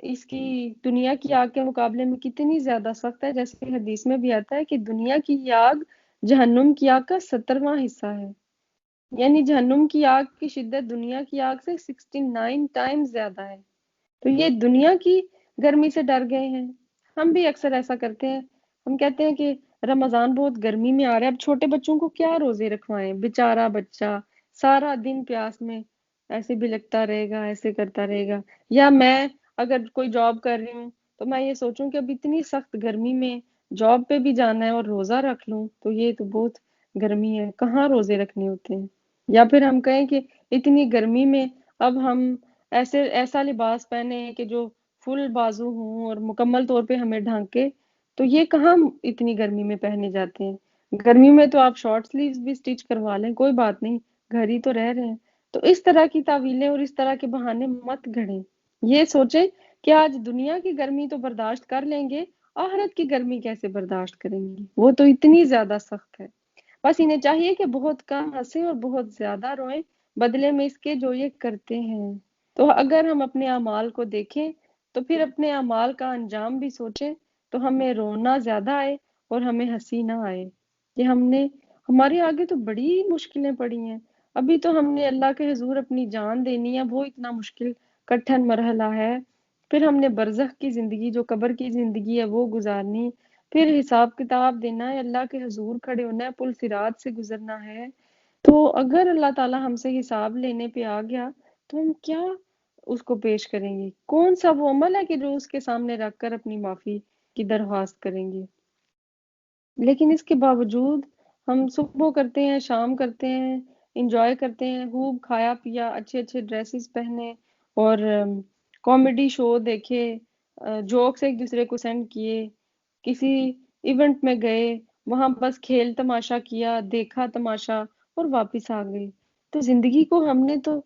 اس کی دنیا کی آگ کے مقابلے میں کتنی زیادہ سخت ہے، جیسے کہ حدیث میں بھی آتا ہے کہ دنیا کی آگ جہنم کی آگ کا 70واں حصہ ہے، یعنی جہنم کی آگ کی شدت دنیا کی آگ سے 69 ٹائمز زیادہ ہے۔ تو یہ دنیا کی گرمی سے ڈر گئے ہیں۔ ہم بھی اکثر ایسا کرتے ہیں، ہم کہتے ہیں کہ رمضان بہت گرمی میں آ رہا ہے، اب چھوٹے بچوں کو کیا روزے رکھوائیں، بیچارہ بچہ سارا دن پیاس میں ایسے بھی لگتا رہے گا، ایسے کرتا رہے گا۔ یا میں اگر کوئی جاب کر رہی ہوں تو میں یہ سوچوں کہ اب اتنی سخت گرمی میں جاب پہ بھی جانا ہے اور روزہ رکھ لوں تو یہ تو بہت گرمی ہے، کہاں روزے رکھنے ہوتے ہیں۔ یا پھر ہم کہیں کہ اتنی گرمی میں اب ہم ایسا لباس پہنے کہ جو فل بازو ہوں اور مکمل طور پہ ہمیں ڈھانکے، تو یہ کہاں اتنی گرمی میں پہنے جاتے ہیں۔ گرمی میں تو آپ شارٹ سلیوز بھی سٹچ کروا لیں، کوئی بات نہیں، گھر ہی تو رہ رہے ہیں۔ تو اس طرح کی تعویلیں اور اس طرح کے بہانے مت گھڑیں۔ یہ سوچیں کہ آج دنیا کی گرمی تو برداشت کر لیں گے، آخرت کی گرمی کیسے برداشت کریں گے، وہ تو اتنی زیادہ سخت ہے۔ بس انہیں چاہیے کہ بہت کم ہنسیں اور بہت زیادہ روئیں، بدلے میں اس کے جو یہ کرتے ہیں۔ تو اگر ہم اپنے اعمال کو دیکھیں تو پھر اپنے اعمال کا انجام بھی سوچیں تو ہمیں رونا زیادہ آئے اور ہمیں ہنسی نہ آئے کہ ہمارے آگے تو بڑی مشکلیں پڑی ہیں۔ ابھی تو ہم نے اللہ کے حضور اپنی جان دینی ہے، وہ اتنا مشکل کٹھن مرحلہ ہے۔ پھر ہم نے برزخ کی زندگی جو قبر کی زندگی ہے وہ گزارنی، پھر حساب کتاب دینا ہے، اللہ کے حضور کھڑے ہونا ہے، پل صراط سے گزرنا ہے۔ تو اگر اللہ تعالیٰ ہم سے حساب لینے پہ آ گیا تو ہم کیا اس کو پیش کریں گے؟ کون سا وہ عمل ہے کہ جو اس کے سامنے رکھ کر اپنی معافی کی درخواست کریں گے؟ لیکن اس کے باوجود ہم صبح کرتے ہیں، شام کرتے ہیں، انجوائے کرتے ہیں، خوب کھایا پیا، اچھے اچھے ڈریسز پہنے اور کامیڈی شو دیکھے، جوکس ایک دوسرے کو سینڈ کیے، کسی ایونٹ میں گئے، وہاں بس کھیل تماشا کیا، دیکھا تماشا اور واپس آ گئے۔ تو زندگی کو ہم نے تو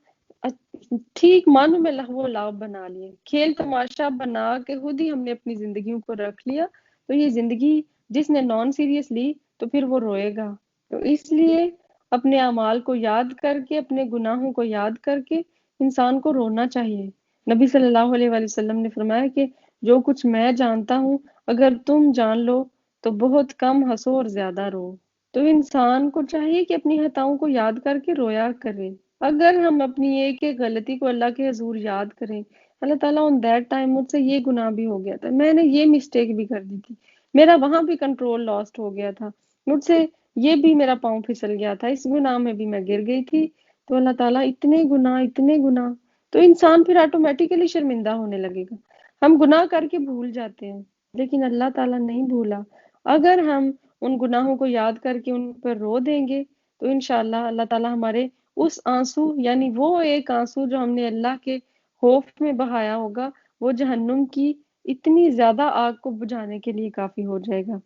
ٹھیک معنوں میں لہو و لعب بنا لیے، کھیل تماشا بنا کے خود ہی ہم نے اپنی زندگیوں کو رکھ لیا۔ تو یہ زندگی جس نے نان سیریس لی تو پھر وہ روئے گا۔ تو اس لیے اپنے اعمال کو یاد کر کے، اپنے گناہوں کو یاد کر کے انسان کو رونا چاہیے۔ نبی صلی اللہ علیہ وآلہ وسلم نے فرمایا کہ جو کچھ میں جانتا ہوں اگر تم جان لو تو بہت کم ہنسو اور زیادہ رو۔ تو انسان کو چاہیے کہ اپنی خطاؤں کو یاد کر کے رویا کرے۔ اگر ہم اپنی ایک ایک غلطی کو اللہ کے حضور یاد کریں، اللہ تعالیٰ on that time مجھ سے یہ گناہ بھی ہو گیا تھا، میں نے یہ مسٹیک بھی کر دی تھی، میرا وہاں بھی کنٹرول لاسٹ ہو گیا تھا، مجھ سے یہ بھی میرا پاؤں پھسل گیا تھا، اس گناہ میں بھی میں گر گئی تھی۔ تو اللہ تعالیٰ اتنے گناہ، تو انسان پھر آٹومیٹیکلی شرمندہ ہونے لگے گا۔ ہم گناہ کر کے بھول جاتے ہیں لیکن اللہ تعالیٰ نہیں بھولا۔ اگر ہم ان گناہوں کو یاد کر کے ان پر رو دیں گے تو انشاءاللہ اللہ تعالیٰ ہمارے اس آنسو، یعنی وہ ایک آنسو جو ہم نے اللہ کے خوف میں بہایا ہوگا، وہ جہنم کی اتنی زیادہ آگ کو بجھانے کے لیے کافی ہو جائے گا۔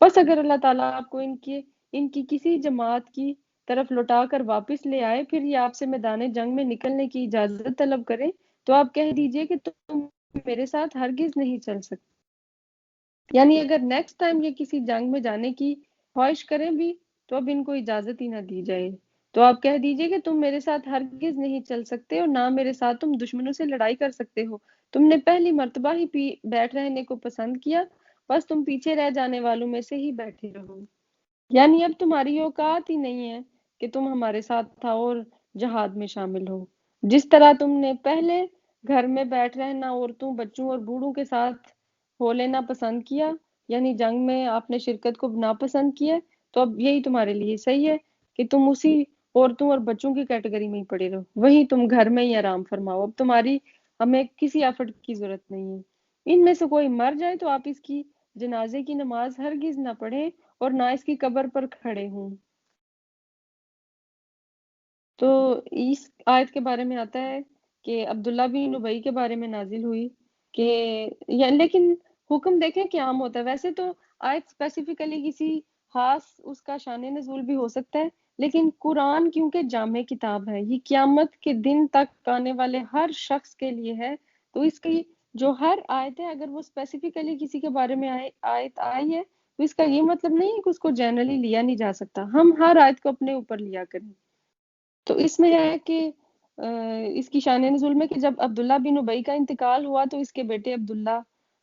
بس اگر اللہ تعالیٰ آپ کو ان کی کسی جماعت کی طرف لوٹا کر واپس لے آئے، پھر یہ آپ سے میدان جنگ میں نکلنے کی اجازت طلب کرے تو آپ کہہ دیجئے کہ تم میرے ساتھ ہرگز نہیں چل سکتے۔ یعنی اگر نیکسٹ ٹائم یہ کسی جنگ میں جانے کی خواہش کریں بھی تو اب ان کو اجازت ہی نہ دی جائے، تو آپ کہہ دیجئے کہ تم میرے ساتھ ہرگز نہیں چل سکتے اور نہ میرے ساتھ تم دشمنوں سے لڑائی کر سکتے ہو۔ تم نے پہلی مرتبہ ہی بیٹھ رہنے کو پسند کیا، بس تم پیچھے رہ جانے والوں میں سے ہی بیٹھے رہو۔ یعنی اب تمہاری اوقات ہی نہیں ہے کہ تم ہمارے ساتھ آؤ اور جہاد میں شامل ہو۔ جس طرح تم نے پہلے گھر میں بیٹھ رہنا، عورتوں، بچوں اور بوڑھوں کے ساتھ ہو لینا پسند کیا، یعنی جنگ میں آپ نے شرکت کو ناپسند کیا، تو اب یہی تمہارے لیے صحیح ہے کہ تم اسی عورتوں اور بچوں کی کیٹیگری میں ہی پڑے رہو، وہیں تم گھر میں ہی آرام فرماؤ، اب تمہاری ہمیں کسی ایفرٹ کی ضرورت نہیں ہے۔ ان میں سے کوئی مر جائے تو آپ اس کی جنازے کی نماز ہرگز نہ پڑھیں اور نہ اس کی قبر پر کھڑے ہوں۔ تو اس آیت کے بارے میں آتا ہے کہ عبداللہ بن ابی کے بارے میں نازل ہوئی کہ لیکن حکم دیکھیں کہ عام ہوتا ہے۔ ویسے تو آیت اسپیسیفکلی کسی خاص اس کا شان نزول بھی ہو سکتا ہے، لیکن قرآن کیونکہ جامع کتاب ہے، یہ قیامت کے دن تک آنے والے ہر شخص کے لیے ہے، تو اس کی جو ہر آیت ہے اگر وہ اسپیسیفکلی کسی کے بارے میں آیت آئی ہے تو اس کا یہ مطلب نہیں ہے کہ اس کو جنرلی لیا نہیں جا سکتا، ہم ہر آیت کو اپنے اوپر لیا کریں۔ تو اس میں ہے کہ اس کی شان نزول میں کہ جب عبداللہ بن ابی کا انتقال ہوا تو اس کے بیٹے عبداللہ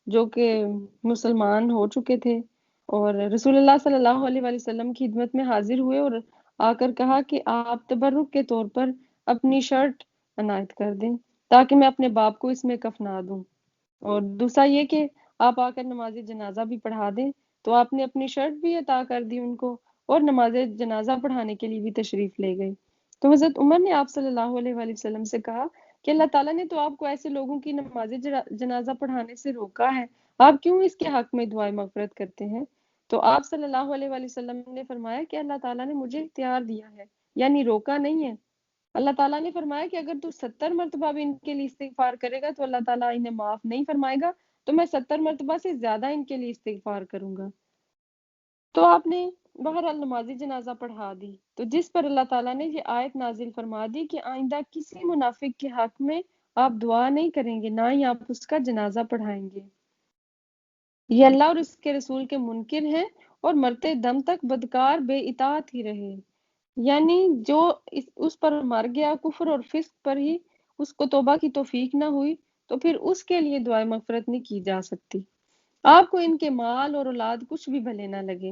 جو کہ مسلمان ہو چکے تھے اور رسول اللہ صلی اللہ علیہ وآلہ وسلم کی خدمت میں حاضر ہوئے اور آ کر کہا کہ آپ تبرک کے طور پر اپنی شرٹ عنایت کر دیں تاکہ میں اپنے باپ کو اس میں کفنا دوں، اور دوسرا یہ کہ آپ آ کر نماز جنازہ بھی پڑھا دیں۔ تو آپ نے اپنی شرٹ بھی عطا کر دی ان کو، اور نماز جنازہ پڑھانے کے لیے بھی تشریف لے گئی۔ تو حضرت عمر نے آپ صلی اللہ علیہ وآلہ وسلم سے کہا کہ اللہ تعالیٰ نے تو آپ کو ایسے لوگوں کی نماز جنازہ پڑھانے سے روکا ہے، آپ کیوں اس کے حق میں دعائیں مغفرت کرتے ہیں؟ تو آپ صلی اللہ علیہ وآلہ وسلم نے فرمایا کہ اللہ تعالیٰ نے مجھے اختیار دیا ہے، یعنی روکا نہیں ہے۔ اللہ تعالیٰ نے فرمایا کہ اگر تو 70 مرتبہ بھی ان کے لیے استغفار کرے گا تو اللہ تعالیٰ انہیں معاف نہیں فرمائے گا، تو میں 70 مرتبہ سے زیادہ ان کے لیے استغفار کروں گا۔ تو آپ نے بہرحال نماز جنازہ پڑھا دی، تو جس پر اللہ تعالیٰ نے یہ آیت نازل فرما دی کہ آئندہ کسی منافق کے حق میں آپ دعا نہیں کریں گے، نہ ہی آپ اس کا جنازہ پڑھائیں گے۔ یہ اللہ اور اس کے رسول کے منکر ہیں اور مرتے دم تک بدکار بے اطاعت ہی رہے، یعنی جو اس پر مر گیا کفر اور فسق پر ہی، اس کو توبہ کی توفیق نہ ہوئی، تو پھر اس کے لیے دعائیں مغفرت نہیں کی جا سکتی۔ آپ کو ان کے مال اور اولاد کچھ بھی بھلے نہ لگے،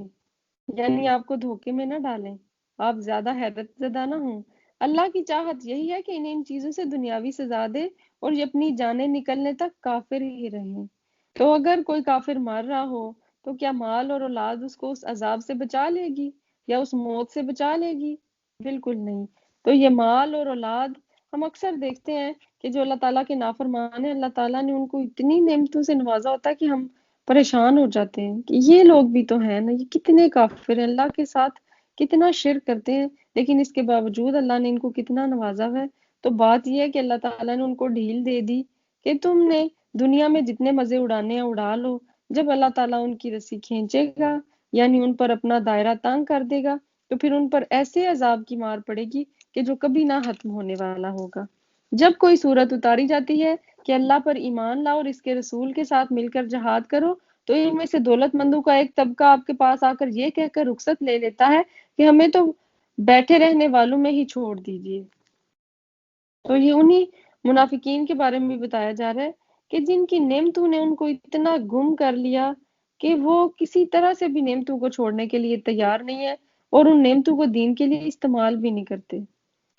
یعنی آپ کو دھوکے میں نہ ڈالیں، آپ زیادہ حیرت زدہ نہ ہوں۔ اللہ کی چاہت یہی ہے کہ انہیں ان چیزوں سے دنیاوی سزا دے اور یہ اپنی جانیں نکلنے تک کافر ہی رہیں۔ تو اگر کوئی کافر مر رہا ہو تو کیا مال اور اولاد اس کو اس عذاب سے بچا لے گی یا اس موت سے بچا لے گی؟ بالکل نہیں۔ تو یہ مال اور اولاد ہم اکثر دیکھتے ہیں کہ جو اللہ تعالیٰ کے نافرمان ہیں، اللہ تعالیٰ نے ان کو اتنی نعمتوں سے نوازا ہوتا ہے کہ ہم پریشان ہو جاتے ہیں کہ یہ لوگ بھی تو ہیں نا، یہ کتنے کافر ہیں، اللہ کے ساتھ کتنا شرک کرتے ہیں، لیکن اس کے باوجود اللہ نے ان کو کتنا نوازا ہے۔ تو بات یہ ہے کہ اللہ تعالیٰ نے ان کو ڈھیل دے دی کہ تم نے دنیا میں جتنے مزے اڑانے ہیں اڑا لو، جب اللہ تعالیٰ ان کی رسی کھینچے گا، یعنی ان پر اپنا دائرہ تنگ کر دے گا، تو پھر ان پر ایسے عذاب کی مار پڑے گی کہ جو کبھی نہ ختم ہونے والا ہوگا۔ جب کوئی صورت اتاری جاتی ہے کہ اللہ پر ایمان لاؤ اور اس کے رسول کے ساتھ مل کر جہاد کرو، تو ان میں سے دولت مندوں کا ایک طبقہ آپ کے پاس آ کر یہ کہہ کر رخصت لے لیتا ہے کہ ہمیں تو بیٹھے رہنے والوں میں ہی چھوڑ دیجیے۔ تو یہ انہی منافقین کے بارے میں بھی بتایا جا رہا ہے کہ جن کی نعمتوں نے ان کو اتنا گم کر لیا کہ وہ کسی طرح سے بھی نعمتوں کو چھوڑنے کے لیے تیار نہیں ہے، اور ان نعمتوں کو دین کے لیے استعمال بھی نہیں کرتے۔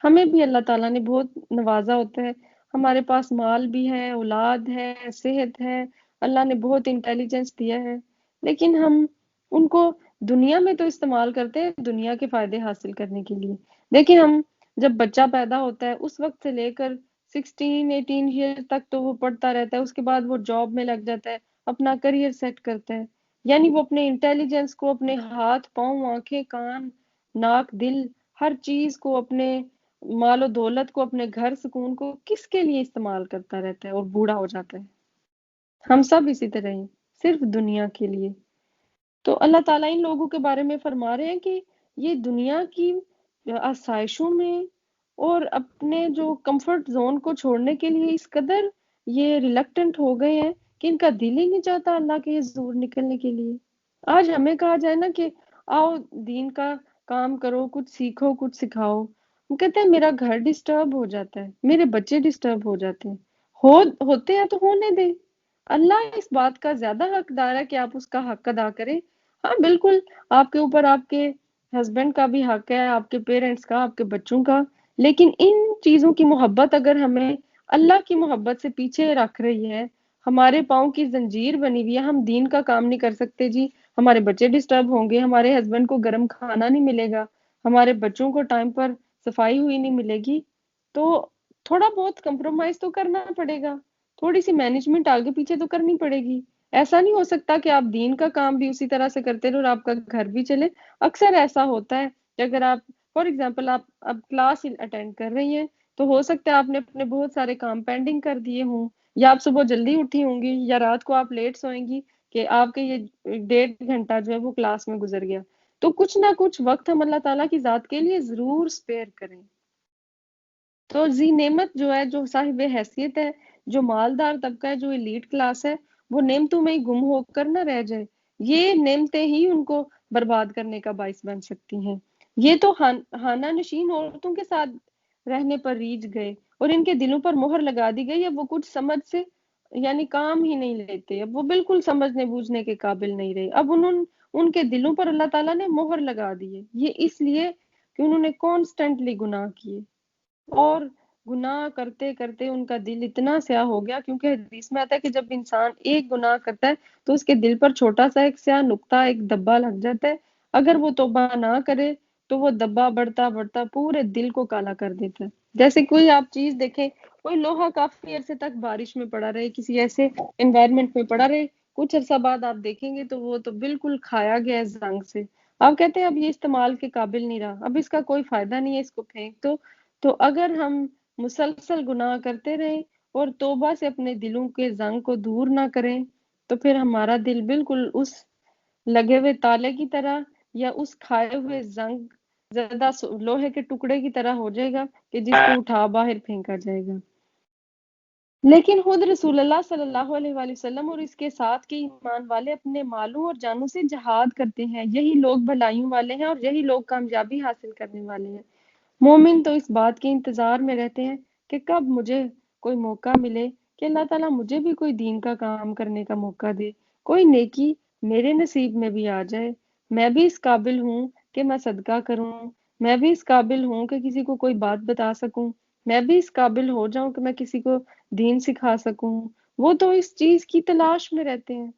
ہمیں بھی اللہ تعالیٰ نے بہت نوازا ہوتا ہے، ہمارے پاس مال بھی ہے، اولاد ہے، صحت ہے، اللہ نے بہت انٹیلیجنس دیا ہے، لیکن ہم ان کو دنیا میں تو استعمال کرتے ہیں دنیا کے فائدے حاصل کرنے کے لیے، لیکن ہم جب بچہ پیدا ہوتا ہے اس وقت سے لے کر 16-18 ایئر تک تو وہ پڑھتا رہتا ہے، اس کے بعد وہ جاب میں لگ جاتا ہے، اپنا کریئر سیٹ کرتا ہے، یعنی وہ اپنے انٹیلیجنس کو، اپنے ہاتھ پاؤں آنکھیں کان ناک دل ہر چیز کو، اپنے مال و دولت کو، اپنے گھر سکون کو کس کے لیے استعمال کرتا رہتا ہے اور بوڑھا ہو جاتا ہے۔ ہم سب اسی طرح ہیں، صرف دنیا کے لیے۔ تو اللہ تعالیٰ ان لوگوں کے بارے میں فرما رہے ہیں کہ یہ دنیا کی آسائشوں میں اور اپنے جو کمفرٹ زون کو چھوڑنے کے لیے اس قدر یہ ریلکٹنٹ ہو گئے ہیں کہ ان کا دل ہی نہیں چاہتا اللہ کے حضور نکلنے کے لیے۔ آج ہمیں کہا جائے نا کہ آؤ دین کا کام کرو، کچھ سیکھو، کچھ سکھاؤ، ہم کہتے ہیں میرا گھر ڈسٹرب ہو جاتا ہے، میرے بچے ڈسٹرب ہو جاتے ہیں۔ ہوتے ہیں تو ہونے دیں، اللہ اس بات کا زیادہ حقدار ہے کہ آپ اس کا حق ادا کریں۔ ہاں بالکل، آپ کے اوپر آپ کے ہسبینڈ کا بھی حق ہے، آپ کے پیرنٹس کا، آپ کے بچوں کا، لیکن ان چیزوں کی محبت اگر ہمیں اللہ کی محبت سے پیچھے رکھ رہی ہے، ہمارے پاؤں کی زنجیر بنی ہوئی ہے، ہم دین کا کام نہیں کر سکتے جی، ہمارے بچے ڈسٹرب ہوں گے، ہمارے ہسبینڈ کو گرم کھانا نہیں ملے گا، ہمارے بچوں کو ٹائم پر صفائی ہوئی نہیں ملے گی، تو تھوڑا بہت کمپرومائز تو کرنا پڑے گا، تھوڑی سی مینجمنٹ آگے پیچھے تو کرنی پڑے گی۔ ایسا نہیں ہو سکتا کہ آپ دین کا کام بھی اسی طرح سے کرتے رہو اور آپ کا گھر بھی چلے۔ اکثر ایسا ہوتا ہے کہ اگر آپ فار ایگزامپل آپ اب کلاس اٹینڈ کر رہی ہیں، تو ہو سکتا ہے آپ نے اپنے بہت سارے کام پینڈنگ کر دیے ہوں، یا آپ صبح جلدی اٹھی ہوں گی، یا رات کو آپ لیٹ سوئیں گی کہ آپ کے یہ 1.5 گھنٹہ جو ہے وہ کلاس میں گزر گیا۔ تو کچھ نہ کچھ وقت ہم اللہ تعالیٰ کی ذات کے لیے ضرور اسپیئر کریں۔ تو ذی نعمت جو ہے، جو صاحب حیثیت ہے، جو مالدار طبقہ ہے، جو ایلیٹ کلاس ہے، وہ نعمتوں میں ہی گم ہو کر نہ رہ جائے۔ یہ نعمتیں ہی ان کو برباد کرنے کا باعث بن سکتی ہیں۔ یہ تو خانہ نشین عورتوں کے ساتھ رہنے پر ریجھ گئے اور ان کے دلوں پر مہر لگا دی گئی، اب وہ کچھ سمجھ سے یعنی کام ہی نہیں لیتے، اب وہ بالکل سمجھنے بوجھنے کے قابل نہیں رہے، اب ان کے دلوں پر اللہ تعالیٰ نے مہر لگا دی ہے۔ یہ اس لیے کہ انہوں نے کانسٹنٹلی گناہ کیے، اور گناہ کرتے کرتے ان کا دل اتنا سیاہ ہو گیا، کیونکہ حدیث میں آتا ہے کہ جب انسان ایک گناہ کرتا ہے تو اس کے دل پر چھوٹا سا ایک سیاہ نقطہ، ایک دبا لگ جاتا ہے. اگر وہ توبہ نہ کرے تو وہ دبا بڑھتا بڑھتا پورے دل کو کالا کر دیتا ہے. جیسے کوئی آپ چیز دیکھیں، کوئی لوہا کافی عرصے تک بارش میں پڑا رہے، کسی ایسے انوائرمنٹ میں پڑا رہے، کچھ عرصہ بعد آپ دیکھیں گے تو وہ تو بالکل کھایا گیا ہے زنگ سے. آپ کہتے ہیں اب یہ استعمال کے قابل نہیں رہا، اب اس کا کوئی فائدہ نہیں ہے، اس کو پھینک دو. تو اگر ہم مسلسل گناہ کرتے رہیں اور توبہ سے اپنے دلوں کے زنگ کو دور نہ کریں تو پھر ہمارا دل بالکل اس لگے ہوئے تالے کی طرح یا اس کھائے ہوئے زنگ زدہ لوہے کے ٹکڑے کی طرح ہو جائے گا کہ جس کو اٹھا باہر پھینکا جائے گا. لیکن خود رسول اللہ صلی اللہ علیہ وآلہ وسلم اور اس کے ساتھ کے ایمان والے اپنے مالوں اور جانوں سے جہاد کرتے ہیں. یہی لوگ بھلائیوں والے ہیں اور یہی لوگ کامیابی حاصل کرنے والے ہیں. مومن تو اس بات کے انتظار میں رہتے ہیں کہ کب مجھے کوئی موقع ملے کہ اللہ تعالیٰ مجھے بھی کوئی دین کا کام کرنے کا موقع دے، کوئی نیکی میرے نصیب میں بھی آ جائے. میں بھی اس قابل ہوں کہ میں صدقہ کروں، میں بھی اس قابل ہوں کہ کسی کو کوئی بات بتا سکوں، میں بھی اس قابل ہو جاؤں کہ میں کسی کو دین سکھا سکوں. وہ تو اس چیز کی تلاش میں رہتے ہیں.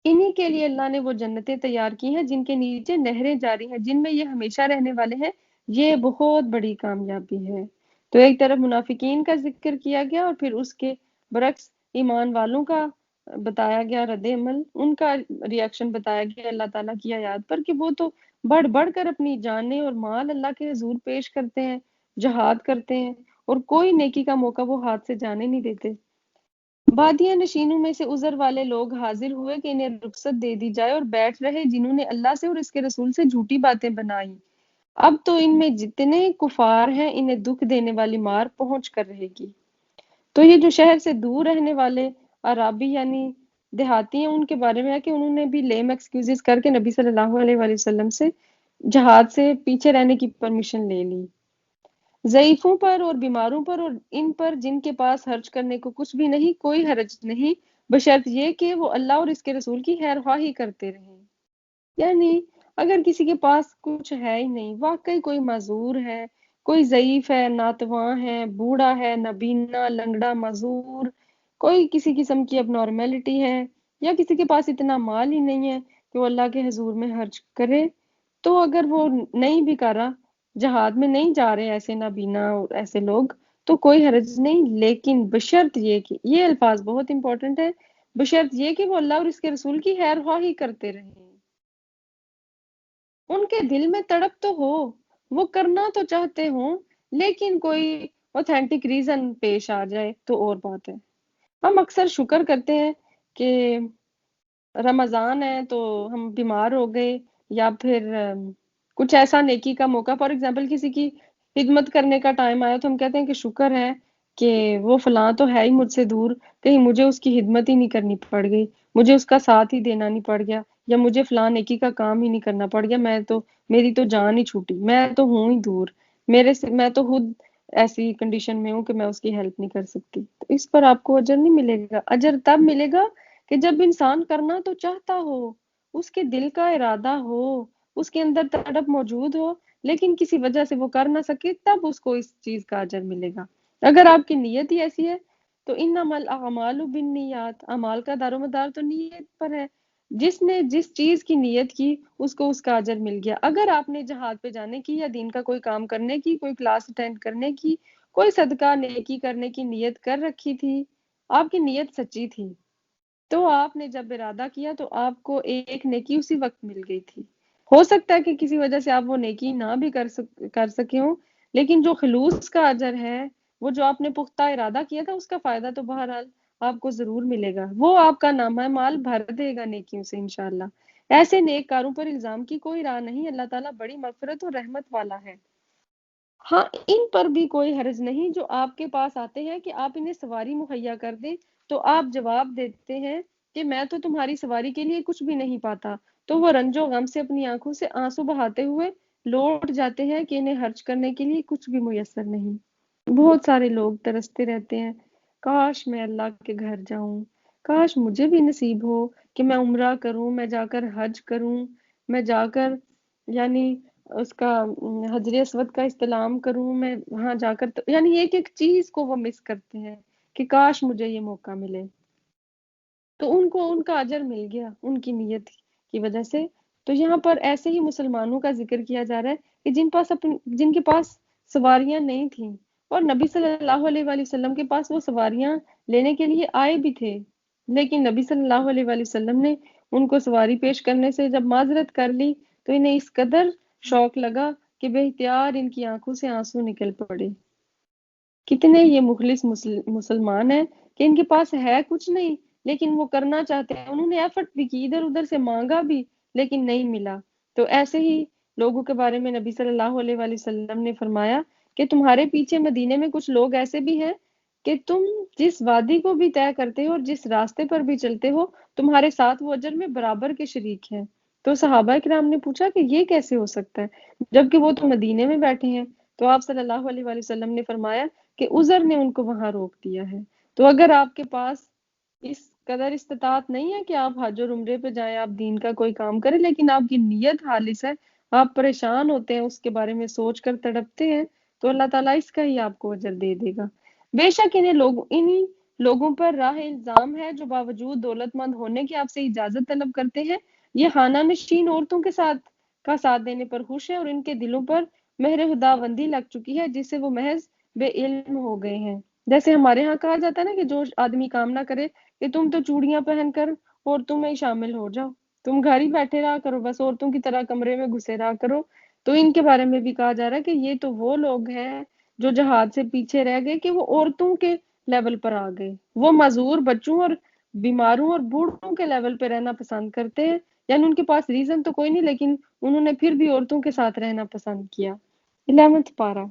انہی کے لیے اللہ نے وہ جنتیں تیار کی ہیں جن کے نیچے نہریں جاری ہیں، جن میں یہ ہمیشہ رہنے والے ہیں. یہ بہت بڑی کامیابی ہے. تو ایک طرف منافقین کا ذکر کیا گیا اور پھر اس کے برعکس ایمان والوں کا بتایا گیا رد عمل، ان کا ریاکشن بتایا گیا اللہ تعالیٰ کی آیات پر کہ وہ تو بڑھ بڑھ کر اپنی جانیں اور مال اللہ کے حضور پیش کرتے ہیں، جہاد کرتے ہیں، اور کوئی نیکی کا موقع وہ ہاتھ سے جانے نہیں دیتے. بادیہ نشینوں میں سے عذر والے لوگ حاضر ہوئے کہ انہیں رخصت دے دی جائے، اور بیٹھ رہے جنہوں نے اللہ سے اور اس کے رسول سے جھوٹی باتیں بنائی. اب تو ان میں جتنے کفار ہیں انہیں دکھ دینے والی مار پہنچ کر رہے گی. تو یہ جو شہر سے دور رہنے والے عرابی یعنی دیہاتی ہیں، ان کے بارے میں ہے کہ انہوں نے بھی لیم ایکسکیوزز کر کے نبی صلی اللہ علیہ وآلہ وسلم سے جہاد سے پیچھے رہنے کی پرمیشن لے لی. ضعیفوں پر اور بیماروں پر اور ان پر جن کے پاس خرچ کرنے کو کچھ بھی نہیں کوئی حرج نہیں، بشرط یہ کہ وہ اللہ اور اس کے رسول کی خیر خواہی کرتے رہیں. یعنی اگر کسی کے پاس کچھ ہے ہی نہیں، واقعی کوئی معذور ہے، کوئی ضعیف ہے، ناتواں ہے، بوڑھا ہے، نابینا، لنگڑا، معذور، کوئی کسی قسم کی اب نارمیلٹی ہے، یا کسی کے پاس اتنا مال ہی نہیں ہے کہ وہ اللہ کے حضور میں خرچ کرے، تو اگر وہ نہیں بھی کر رہا، جہاد میں نہیں جا رہے ایسے نابینا اور ایسے لوگ، تو کوئی حرج نہیں. لیکن بشرط یہ کہ یہ الفاظ بہت امپورٹنٹ ہے، بشرط یہ کہ وہ اللہ اور اس کے رسول کی خیر خواہی کرتے رہیں. ان کے دل میں تڑپ تو ہو، وہ کرنا تو چاہتے ہوں، لیکن کوئی اوتھینٹک ریزن پیش آ جائے تو اور بات ہے. ہم اکثر شکر کرتے ہیں کہ رمضان ہے تو ہم بیمار ہو گئے، یا پھر کچھ ایسا نیکی کا موقع، فار ایگزامپل کسی کی خدمت کرنے کا ٹائم آیا تو ہم کہتے ہیں کہ شکر ہے کہ وہ فلاں تو ہے ہی مجھ سے دور، کہیں مجھے اس کی خدمت ہی نہیں کرنی پڑ گئی، مجھے اس کا ساتھ ہی دینا نہیں پڑ گیا، یا مجھے فلاں نیکی کا کام ہی نہیں کرنا پڑ گیا، میری تو جان ہی چھوٹی، میں تو ہوں ہی دور، میں تو خود ایسی کنڈیشن میں ہوں کہ میں اس کی ہیلپ نہیں کر سکتی. تو اس پر آپ کو اجر نہیں ملے گا. اجر تب ملے گا کہ جب انسان کرنا تو چاہتا ہو، اس کے دل کا ارادہ ہو، اس کے اندر تڑپ موجود ہو، لیکن کسی وجہ سے وہ کر نہ سکے، تب اس کو اس چیز کا اجر ملے گا. اگر آپ کی نیت ہی ایسی ہے تو انما الاعمال بالنیات، اعمال کا دار و مدار تو نیت پر ہے. جس نے جس چیز کی نیت کی اس کو اس کا اجر مل گیا. اگر آپ نے جہاد پہ جانے کی، یا دین کا کوئی کام کرنے کی، کوئی کلاس اٹینڈ کرنے کی، کوئی صدقہ نیکی کرنے کی نیت کر رکھی تھی، آپ کی نیت سچی تھی، تو آپ نے جب ارادہ کیا تو آپ کو ایک نیکی اسی وقت مل گئی تھی. ہو سکتا ہے کہ کسی وجہ سے آپ وہ نیکی نہ بھی کر سکے ہوں، لیکن جو خلوص کا اجر ہے، وہ جو آپ نے پختہ ارادہ کیا تھا، اس کا فائدہ تو بہرحال آپ کو ضرور ملے گا. وہ آپ کا نامہ مال بھر دے گا نیکیوں سے انشاءاللہ. ایسے نیک کاروں پر الزام کی کوئی راہ نہیں، اللہ تعالیٰ بڑی مغفرت اور رحمت والا ہے. ہاں، ان پر بھی کوئی حرج نہیں جو آپ کے پاس آتے ہیں کہ آپ انہیں سواری مہیا کر دیں، تو آپ جواب دیتے ہیں کہ میں تو تمہاری سواری کے لیے کچھ بھی نہیں پاتا، تو وہ رنج و غم سے اپنی آنکھوں سے آنسو بہاتے ہوئے لوٹ جاتے ہیں کہ انہیں خرچ کرنے کے لیے کچھ بھی میسر نہیں. بہت سارے لوگ ترستے رہتے ہیں، کاش میں اللہ کے گھر جاؤں، کاش مجھے بھی نصیب ہو کہ میں عمرہ کروں، میں جا کر حج کروں، میں جا کر یعنی اس کا حجر اسود کا استلام کروں میں وہاں جا کر، یعنی ایک ایک چیز کو وہ مس کرتے ہیں کہ کاش مجھے یہ موقع ملے. تو ان کو ان کا اجر مل گیا ان کی نیت کی وجہ سے. تو یہاں پر ایسے ہی مسلمانوں کا ذکر کیا جا رہا ہے کہ جن کے پاس سواریاں نہیں تھیں، اور نبی صلی اللہ علیہ وآلہ وسلم کے پاس وہ سواریاں لینے کے لیے آئے بھی تھے، لیکن نبی صلی اللہ علیہ وآلہ وسلم نے ان کو سواری پیش کرنے سے جب معذرت کر لی تو انہیں اس قدر شوق لگا کہ بے اختیار ان کی آنکھوں سے آنسو نکل پڑے. کتنے یہ مخلص مسلمان ہیں کہ ان کے پاس ہے کچھ نہیں لیکن وہ کرنا چاہتے ہیں، انہوں نے ایفرٹ بھی کی، ادھر ادھر سے مانگا بھی لیکن نہیں ملا. تو ایسے ہی لوگوں کے بارے میں نبی صلی اللہ علیہ وآلہ وسلم نے فرمایا کہ تمہارے پیچھے مدینے میں کچھ لوگ ایسے بھی ہیں کہ تم جس وادی کو بھی طے کرتے ہو اور جس راستے پر بھی چلتے ہو تمہارے ساتھ وہ اجر میں برابر کے شریک ہیں. تو صحابہ کرام نے پوچھا کہ یہ کیسے ہو سکتا ہے جبکہ وہ تو مدینے میں بیٹھے ہیں. تو آپ صلی اللہ علیہ وآلہ وسلم نے فرمایا کہ عذر نے ان کو وہاں روک دیا ہے. تو اگر آپ کے پاس اس قدر استطاعت نہیں ہے کہ آپ حج اور عمرے پہ جائیں، آپ دین کا کوئی کام کریں، لیکن آپ کی نیت خالص ہے، آپ پریشان ہوتے ہیں، اس کے بارے میں سوچ کر تڑپتے ہیں، تو اللہ تعالیٰ اس کا ہی آپ کو اجر دے دے گا. بے شک انہی لوگوں پر راہ الزام ہے جو باوجود دولت مند ہونے کے آپ سے اجازت طلب کرتے ہیں. یہ خانہ نشین عورتوں کے ساتھ دینے پر خوش ہے اور ان کے دلوں پر مہر خداوندی لگ چکی ہے جس سے وہ محض بے علم ہو گئے ہیں. جیسے ہمارے ہاں کہا جاتا ہے نا کہ جو آدمی کام نہ کرے کہ تم تو چوڑیاں پہن کر عورتوں میں ہی شامل ہو جاؤ، تم گھر ہی بیٹھے رہا کرو، بس عورتوں کی طرح کمرے میں گھسے رہا کرو. تو ان کے بارے میں بھی کہا جا رہا ہے کہ یہ تو وہ لوگ ہیں جو جہاد سے پیچھے رہ گئے کہ وہ عورتوں کے لیول پر آ گئے، وہ معذور بچوں اور بیماروں اور بوڑھوں کے لیول پہ رہنا پسند کرتے ہیں. یعنی ان کے پاس ریزن تو کوئی نہیں لیکن انہوں نے پھر بھی عورتوں کے ساتھ رہنا پسند کیا. 11th پارہ.